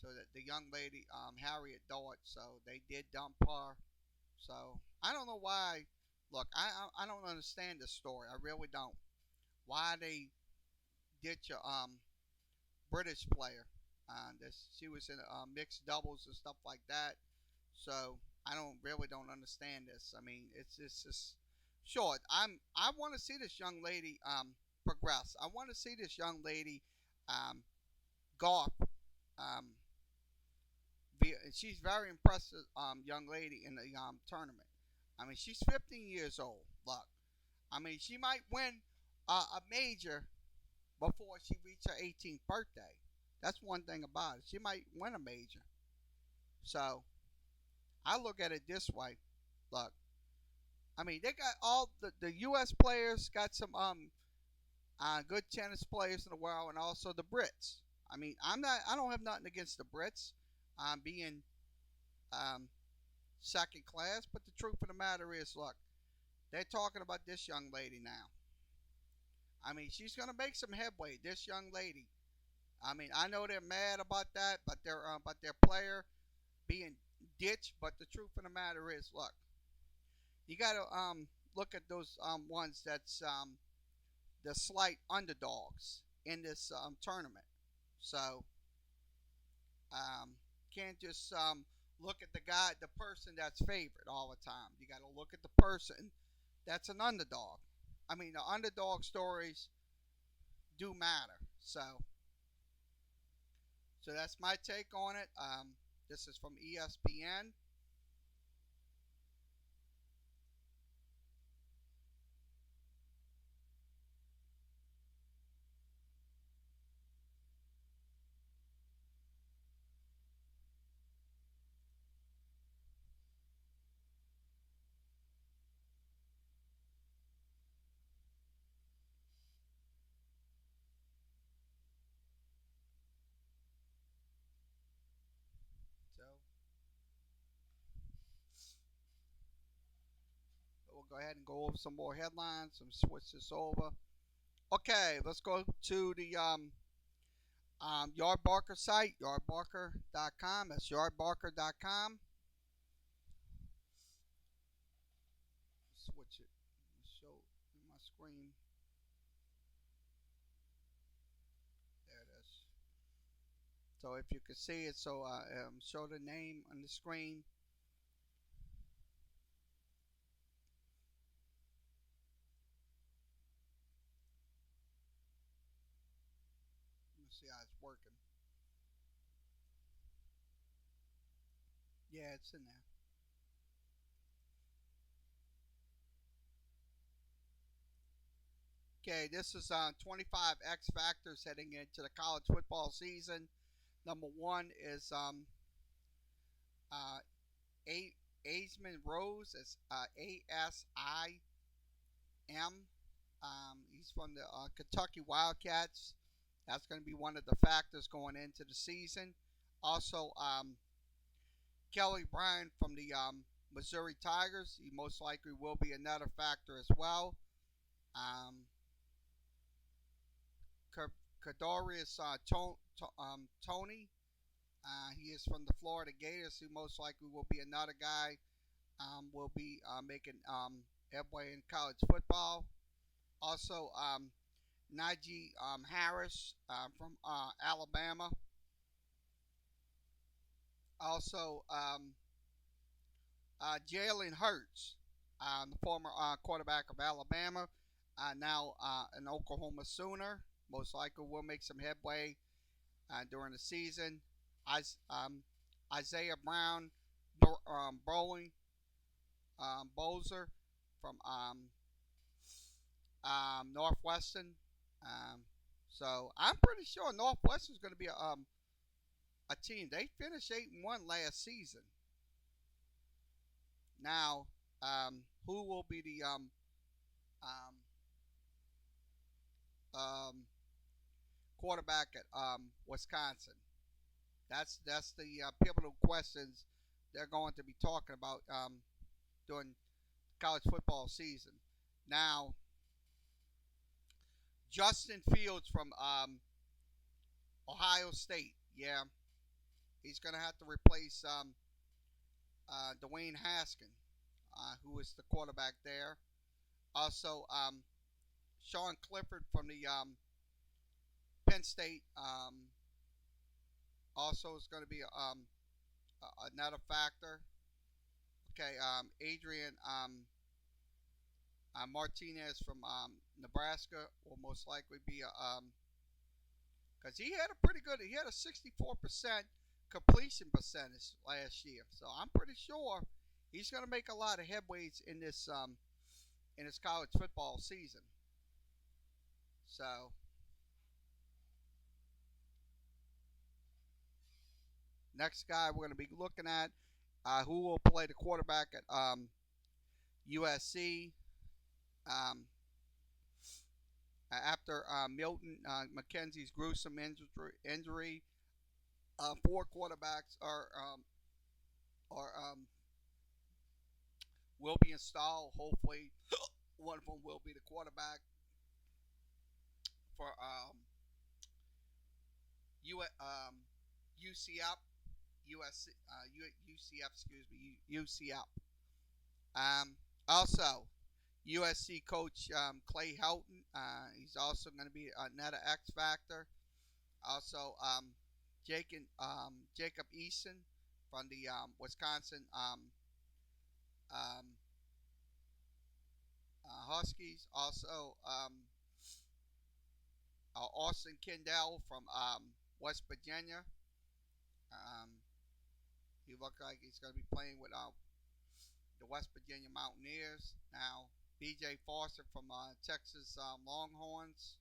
so that the young lady, Harriet Dart, so they did dump her. So I don't know why. Look, I don't understand this story. I really don't. Why they ditch a British player? She was in mixed doubles and stuff like that. So I don't understand this. I mean, it's just short. I want to see this young lady progress. I want to see this young lady um, golf. Um, she's very impressive young lady in the tournament. I mean, she's 15 years old. Look, I mean, she might win a major before she reaches her 18th birthday. That's one thing about it. She might win a major. So I look at it this way. Look, I mean, they got all the U.S. players, got some good tennis players in the world, and also the Brits. I mean, I don't have nothing against the Brits being um, second class, but the truth of the matter is, look, they're talking about this young lady now. I mean, she's gonna make some headway. This young lady. I mean, I know they're mad about that, but their player being ditched. But the truth of the matter is, look, you gotta look at those ones that's the slight underdogs in this tournament. So can't just look at the person that's favored all the time. You got to look at the person that's an underdog. I mean, the underdog stories do matter. So that's my take on it. This is from ESPN. So we'll go ahead and go over some more headlines and switch this over. Okay, let's go to the Yardbarker site, yardbarker.com. That's yardbarker.com. Switch it. Show my screen. There it is. So if you can see it, so show the name on the screen. Let's see how it's working. Yeah, it's in there. Okay, this is 25 X factors heading into the college football season. Number one is uh, Aisman Rose. It's ASIM. He's from the Kentucky Wildcats. That's going to be one of the factors going into the season. Also, Kelly Bryant from the Missouri Tigers. He most likely will be another factor as well. Kadarius Tony. He is from the Florida Gators. Who most likely will be another guy. Will be making headway in college football. Also, Najee Harris from Alabama. Also, Jalen Hurts, the former quarterback of Alabama, now an Oklahoma Sooner. Most likely will make some headway during the season. Isaiah Brown, Bowling, Bozer from Northwestern. So I'm pretty sure Northwestern is going to be a team. They finished 8-1 last season. Now, who will be the um, quarterback at Wisconsin? That's the pivotal questions they're going to be talking about during college football season. Now, Justin Fields from Ohio State, yeah, he's going to have to replace Dwayne Haskins, who is the quarterback there. Also, Sean Clifford from the Penn State also is going to be another factor. Okay, Adrian Martinez from Nebraska will most likely be because he had a 64% completion percentage last year. So I'm pretty sure he's going to make a lot of headways in this college football season. So next guy we're going to be looking at who will play the quarterback at USC after Milton McKenzie's gruesome injury. 4 quarterbacks will be installed. Hopefully, one of them will be the quarterback for UCF. UCF. Also, USC coach Clay Helton. He's also going to be another X factor. Also, Jacob Eason from the Wisconsin Huskies. Also, Austin Kendall from West Virginia. He looked like he's going to be playing with the West Virginia Mountaineers. Now, B.J. Foster from Texas Longhorns.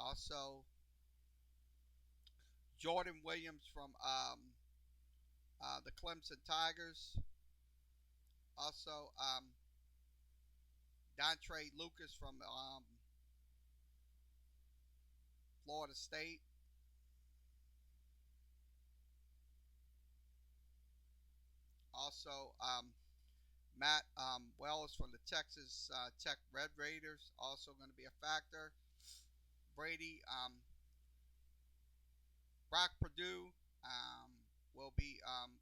Also, Jordan Williams from the Clemson Tigers. Also, Dontre Lucas from Florida State. Also, Matt Wells from the Texas Tech Red Raiders, also going to be a factor. Brady, Brock Purdue will be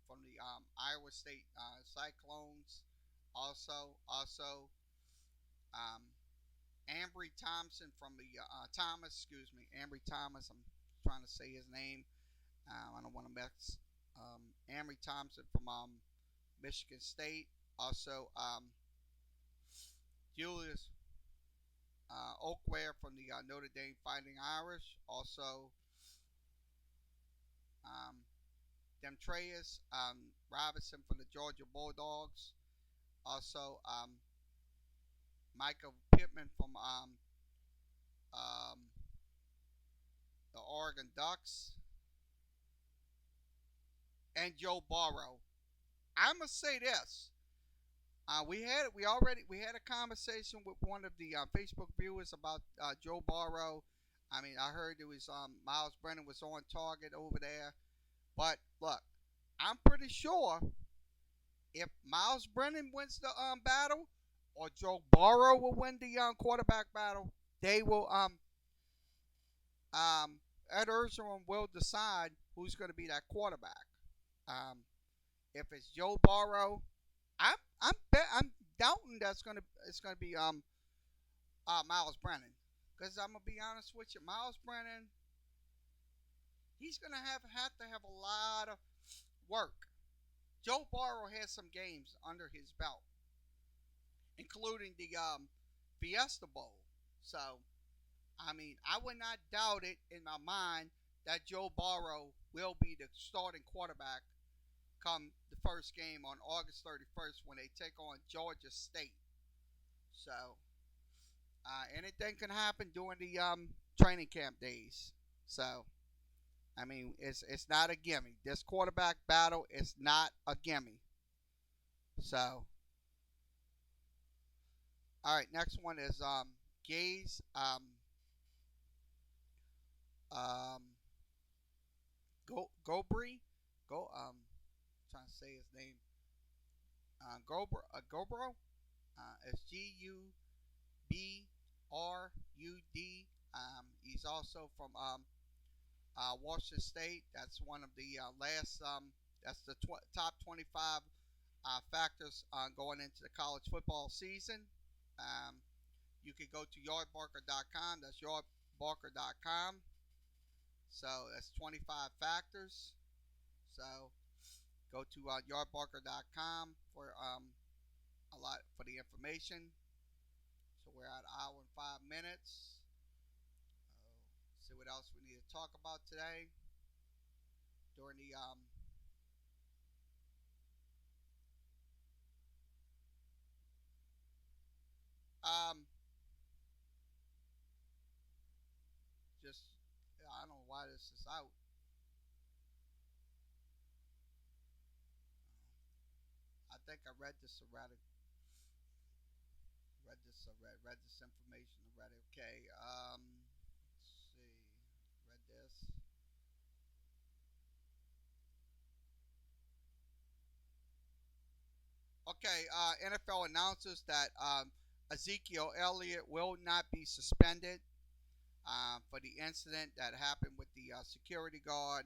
from the Iowa State Cyclones. Also, Ambry Thompson from the Ambry Thomas. I'm trying to say his name. I don't want to mix. Ambry Thompson from Michigan State. Also, Julius Oakware from the Notre Dame Fighting Irish. Also, Demetrius Robinson from the Georgia Bulldogs. Also, Michael Pittman from the Oregon Ducks. And Joe Burrow. I'm gonna say this. We had a conversation with one of the Facebook viewers about Joe Burrow. I mean, I heard it was Miles Brennan was on target over there, but look, I'm pretty sure if Miles Brennan wins the battle or Joe Burrow will win the quarterback battle, they will Ed Orgeron will decide who's going to be that quarterback. If it's Joe Burrow, I'm doubting it's gonna be Miles Brennan, because I'm gonna be honest with you, Miles Brennan, he's gonna have to have a lot of work. Joe Burrow has some games under his belt, including the Fiesta Bowl. So, I mean, I would not doubt it in my mind that Joe Burrow will be the starting quarterback come the first game on August 31st when they take on Georgia State. So, anything can happen during the training camp days. So, I mean, it's not a gimme. This quarterback battle is not a gimme. So, all right, next one is Gaze. Gobri, trying to say his name. Gobro. It's Gubrud. He's also from Washington State. That's one of the last. That's the top 25 factors going into the college football season. You can go to yardbarker.com. That's yardbarker.com. So that's 25 factors. So go to yardbarker.com for a lot for the information. So we're at an hour and 5 minutes. See what else we need to talk about today during the just I don't know why this is out. I think I read this already. Read this information already. Okay. Let's see. Read this. Okay. NFL announces that Ezekiel Elliott will not be suspended for the incident that happened with the security guard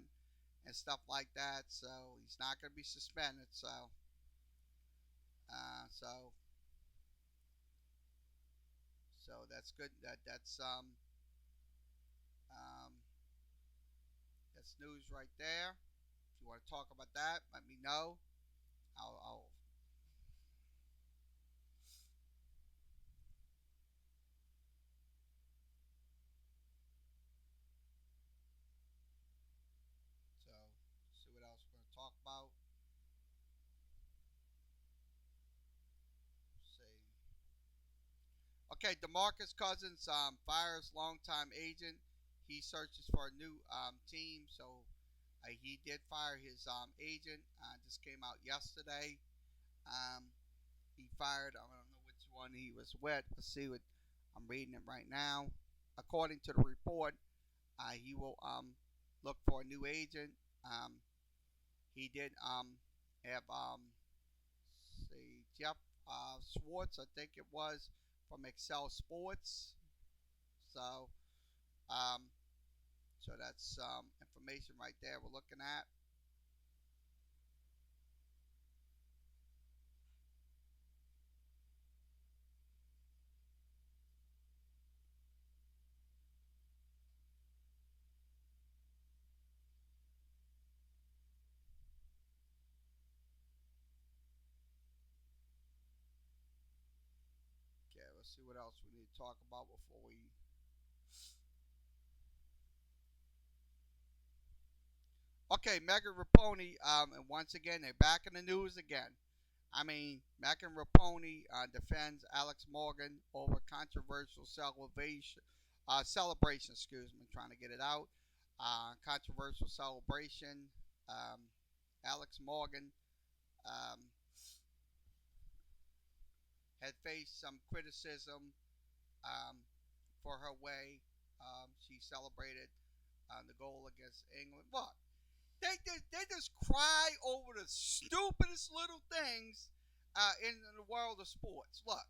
and stuff like that. So he's not going to be suspended. So that's good. That's news right there. If you want to talk about that, let me know. I'll so see what else we're going to talk about. See. Okay, DeMarcus Cousins fires longtime agent. He searches for a new team, so he did fire his agent. Just came out yesterday. He fired. I don't know which one he was with. Let's see what I'm reading it right now. According to the report, he will look for a new agent. He did have see Jeff Schwartz, I think it was, from Excel Sports. So so that's information right there we're looking at. Okay, let's see what else we need to talk about before we. Okay, Megan Raponi, and once again, they're back in the news again. I mean, Megan Raponi defends Alex Morgan over controversial celebration. Excuse me, trying to get it out. Controversial celebration. Alex Morgan had faced some criticism for her way she celebrated the goal against England. Look, they just cry over the stupidest little things in the world of sports. Look,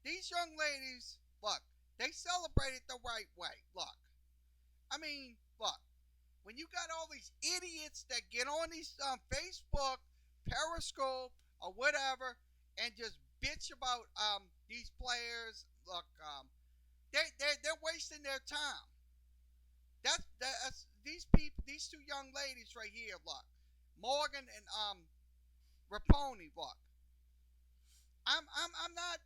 these young ladies, look, they celebrated the right way. Look, I mean, look, when you got all these idiots that get on these Facebook, Periscope, or whatever, and just bitch about these players, look, they're wasting their time. That's these people, these two young ladies right here. Look, Morgan and Raponi. Look, I'm not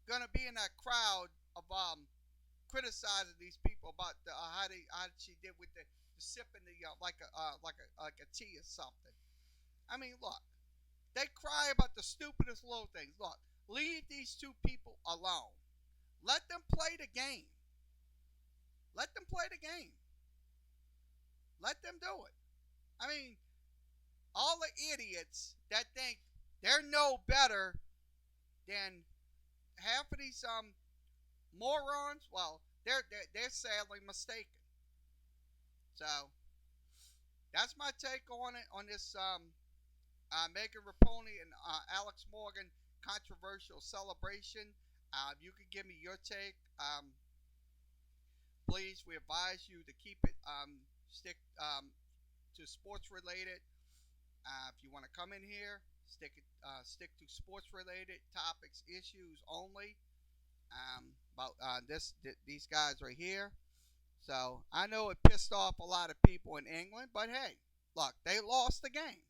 gonna be in that crowd of criticizing these people about how she did with the sipping the like a tea or something. I mean, look, they cry about the stupidest little things. Look, leave these two people alone. Let them play the game. Let them play the game. Let them do it. I mean, all the idiots that think they're no better than half of these morons. Well, They're sadly mistaken. So that's my take on it on this Megan Rapinoe and Alex Morgan controversial celebration. You can give me your take. Please, we advise you to keep it stick to sports related. If you want to come in here, stick to sports related topics, issues only. About these guys right here. So I know it pissed off a lot of people in England, but hey, look, they lost the game.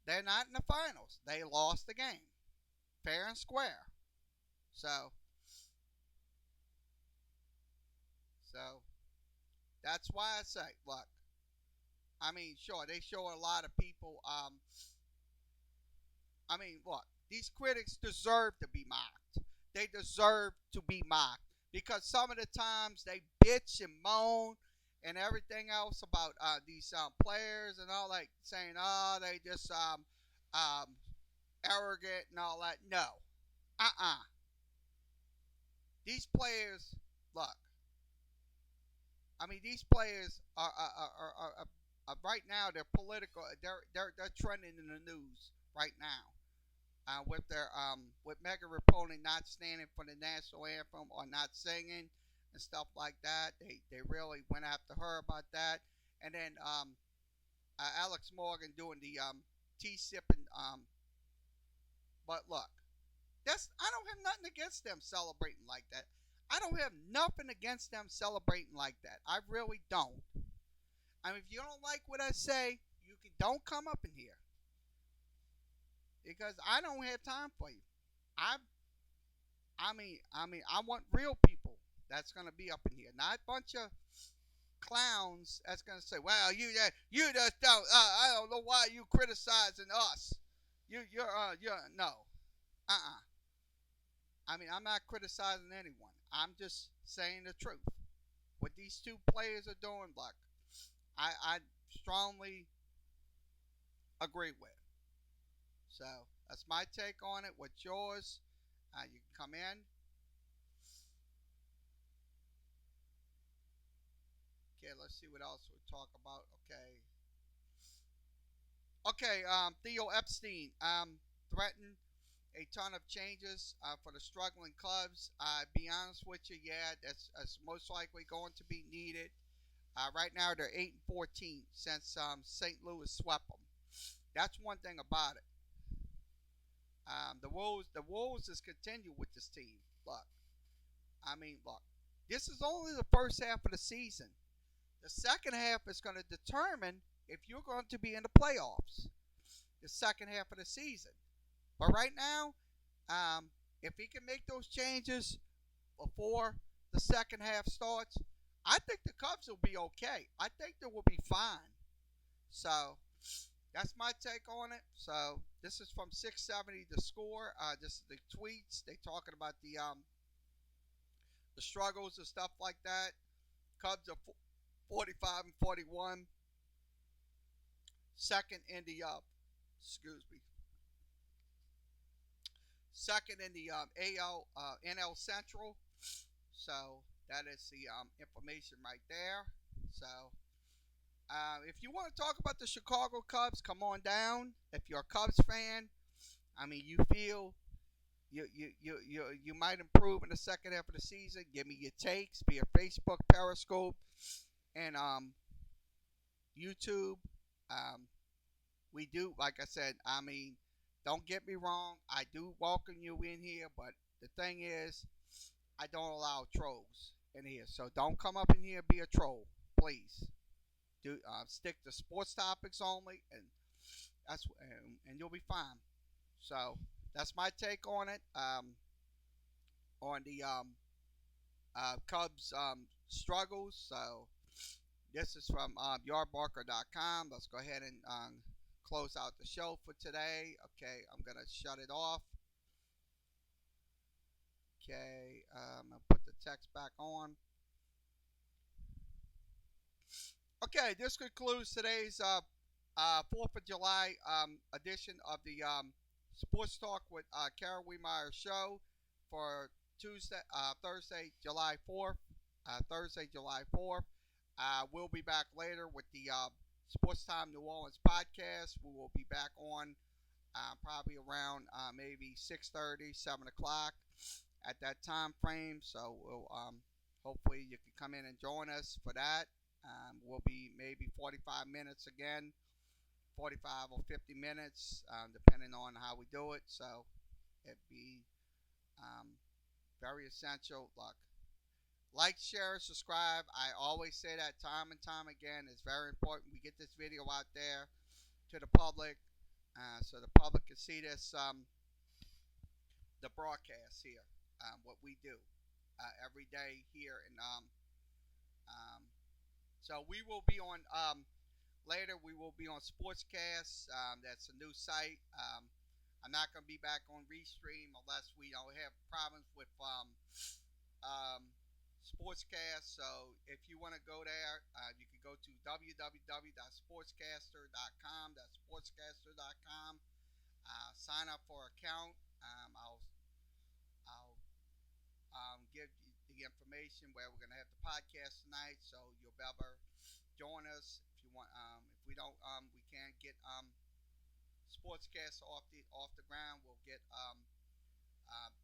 They're not in the finals. They lost the game, fair and square. So, so that's why I say, look, I mean, sure, they show a lot of people. I mean, look, these critics deserve to be mocked. They deserve to be mocked because some of the times they bitch and moan and everything else about these players and all that, saying, oh, they just um, arrogant and all that. No, these players, look, I mean, these players are right now. They're political. They're trending in the news right now. With Megan Rapinoe not standing for the national anthem or not singing and stuff like that. They really went after her about that. And then Alex Morgan doing the tea sipping. But look, I don't have nothing against them celebrating like that. I don't have nothing against them celebrating like that. I really don't. I mean, if you don't like what I say, don't come up in here because I don't have time for you. I want real people that's gonna be up in here, not a bunch of clowns that's gonna say, "Well, you just don't. I don't know why you criticizing us. You're no. I mean, I'm not criticizing anyone. I'm just saying the truth. What these two players are doing, like, I strongly agree with. So that's my take on it. What's yours? You can come in. Okay, let's see what else we'll talk about. Okay. Theo Epstein threatened a ton of changes for the struggling clubs. Be honest with you, yeah, that's most likely going to be needed. Right now they're 8-14 since St. Louis swept them. That's one thing about it. The Wolves is continue with this team. Look, this is only the first half of the season. The second half is going to determine if you're going to be in the playoffs. The second half of the season. But right now, if he can make those changes before the second half starts, I think the Cubs will be okay. I think they will be fine. So that's my take on it. So this is from 670 The Score. This is the tweets. They talking about the struggles and stuff like that. Cubs are 45-41. Second in the second in the NL Central. So that is the information right there. So if you want to talk about the Chicago Cubs, come on down. If you're a Cubs fan, I mean, you feel you might improve in the second half of the season. Give me your takes via Facebook, Periscope, and YouTube. We do, like I said, I mean, don't get me wrong. I do welcome you in here, but the thing is, I don't allow trolls in here. So don't come up in here and be a troll, please. Do stick to sports topics only, and and you'll be fine. So that's my take on it. On the Cubs struggles. So this is from yardbarker.com. Let's go ahead and close out the show for today. Okay, I'm going to shut it off. Okay, I'm going to put the text back on. Okay, this concludes today's 4th of July edition of the Sports Talk with Kerry Wehmeyer show for Thursday, July 4th. Thursday, July 4th. We'll be back later with the Sports Time New Orleans podcast. We will be back on probably around maybe 6:30, 7 o'clock at that time frame. So we'll hopefully you can come in and join us for that. We'll be maybe 45 minutes again, 45 or 50 minutes, depending on how we do it. So it'd be very essential. Like, share, subscribe. I always say that time and time again. It's very important we get this video out there to the public, so the public can see this, the broadcast here, what we do every day here. And so we will be on later. We will be on Sportscast. That's a new site. I'm not going to be back on Restream unless we don't have problems with Sportscast. So if you want to go there, you can go to www.sportscaster.com. That's sportscaster.com. Sign up for an account. I'll give you the information where we're going to have the podcast tonight, so you'll be able to join us if you want. If we don't, we can't get Sportscast off the ground. We'll get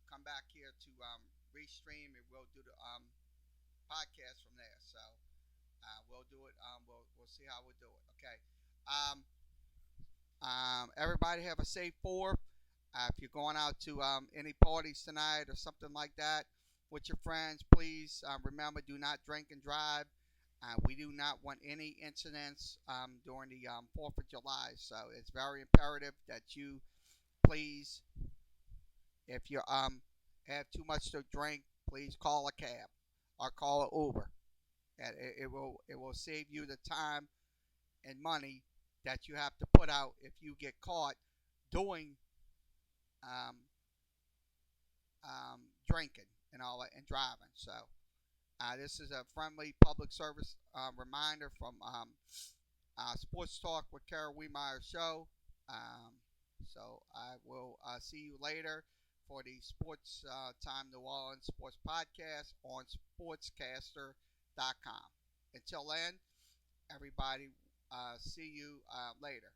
come back here to Restream, and we'll do the podcast from there. So we'll do it. We'll see how we do it. Okay. Everybody have a safe 4th. If you're going out to any parties tonight or something like that with your friends, please remember, do not drink and drive. We do not want any incidents during the 4th of July. So it's very imperative that you please, if you have too much to drink, please call a cab or call an Uber. And it will save you the time and money that you have to put out if you get caught doing drinking and all that and driving. So this is a friendly public service reminder from Sports Talk with Kerry Wehmeyer show. So I will see you later for the Sports Time New Orleans Sports Podcast on sportscaster.com. Until then, everybody, see you later.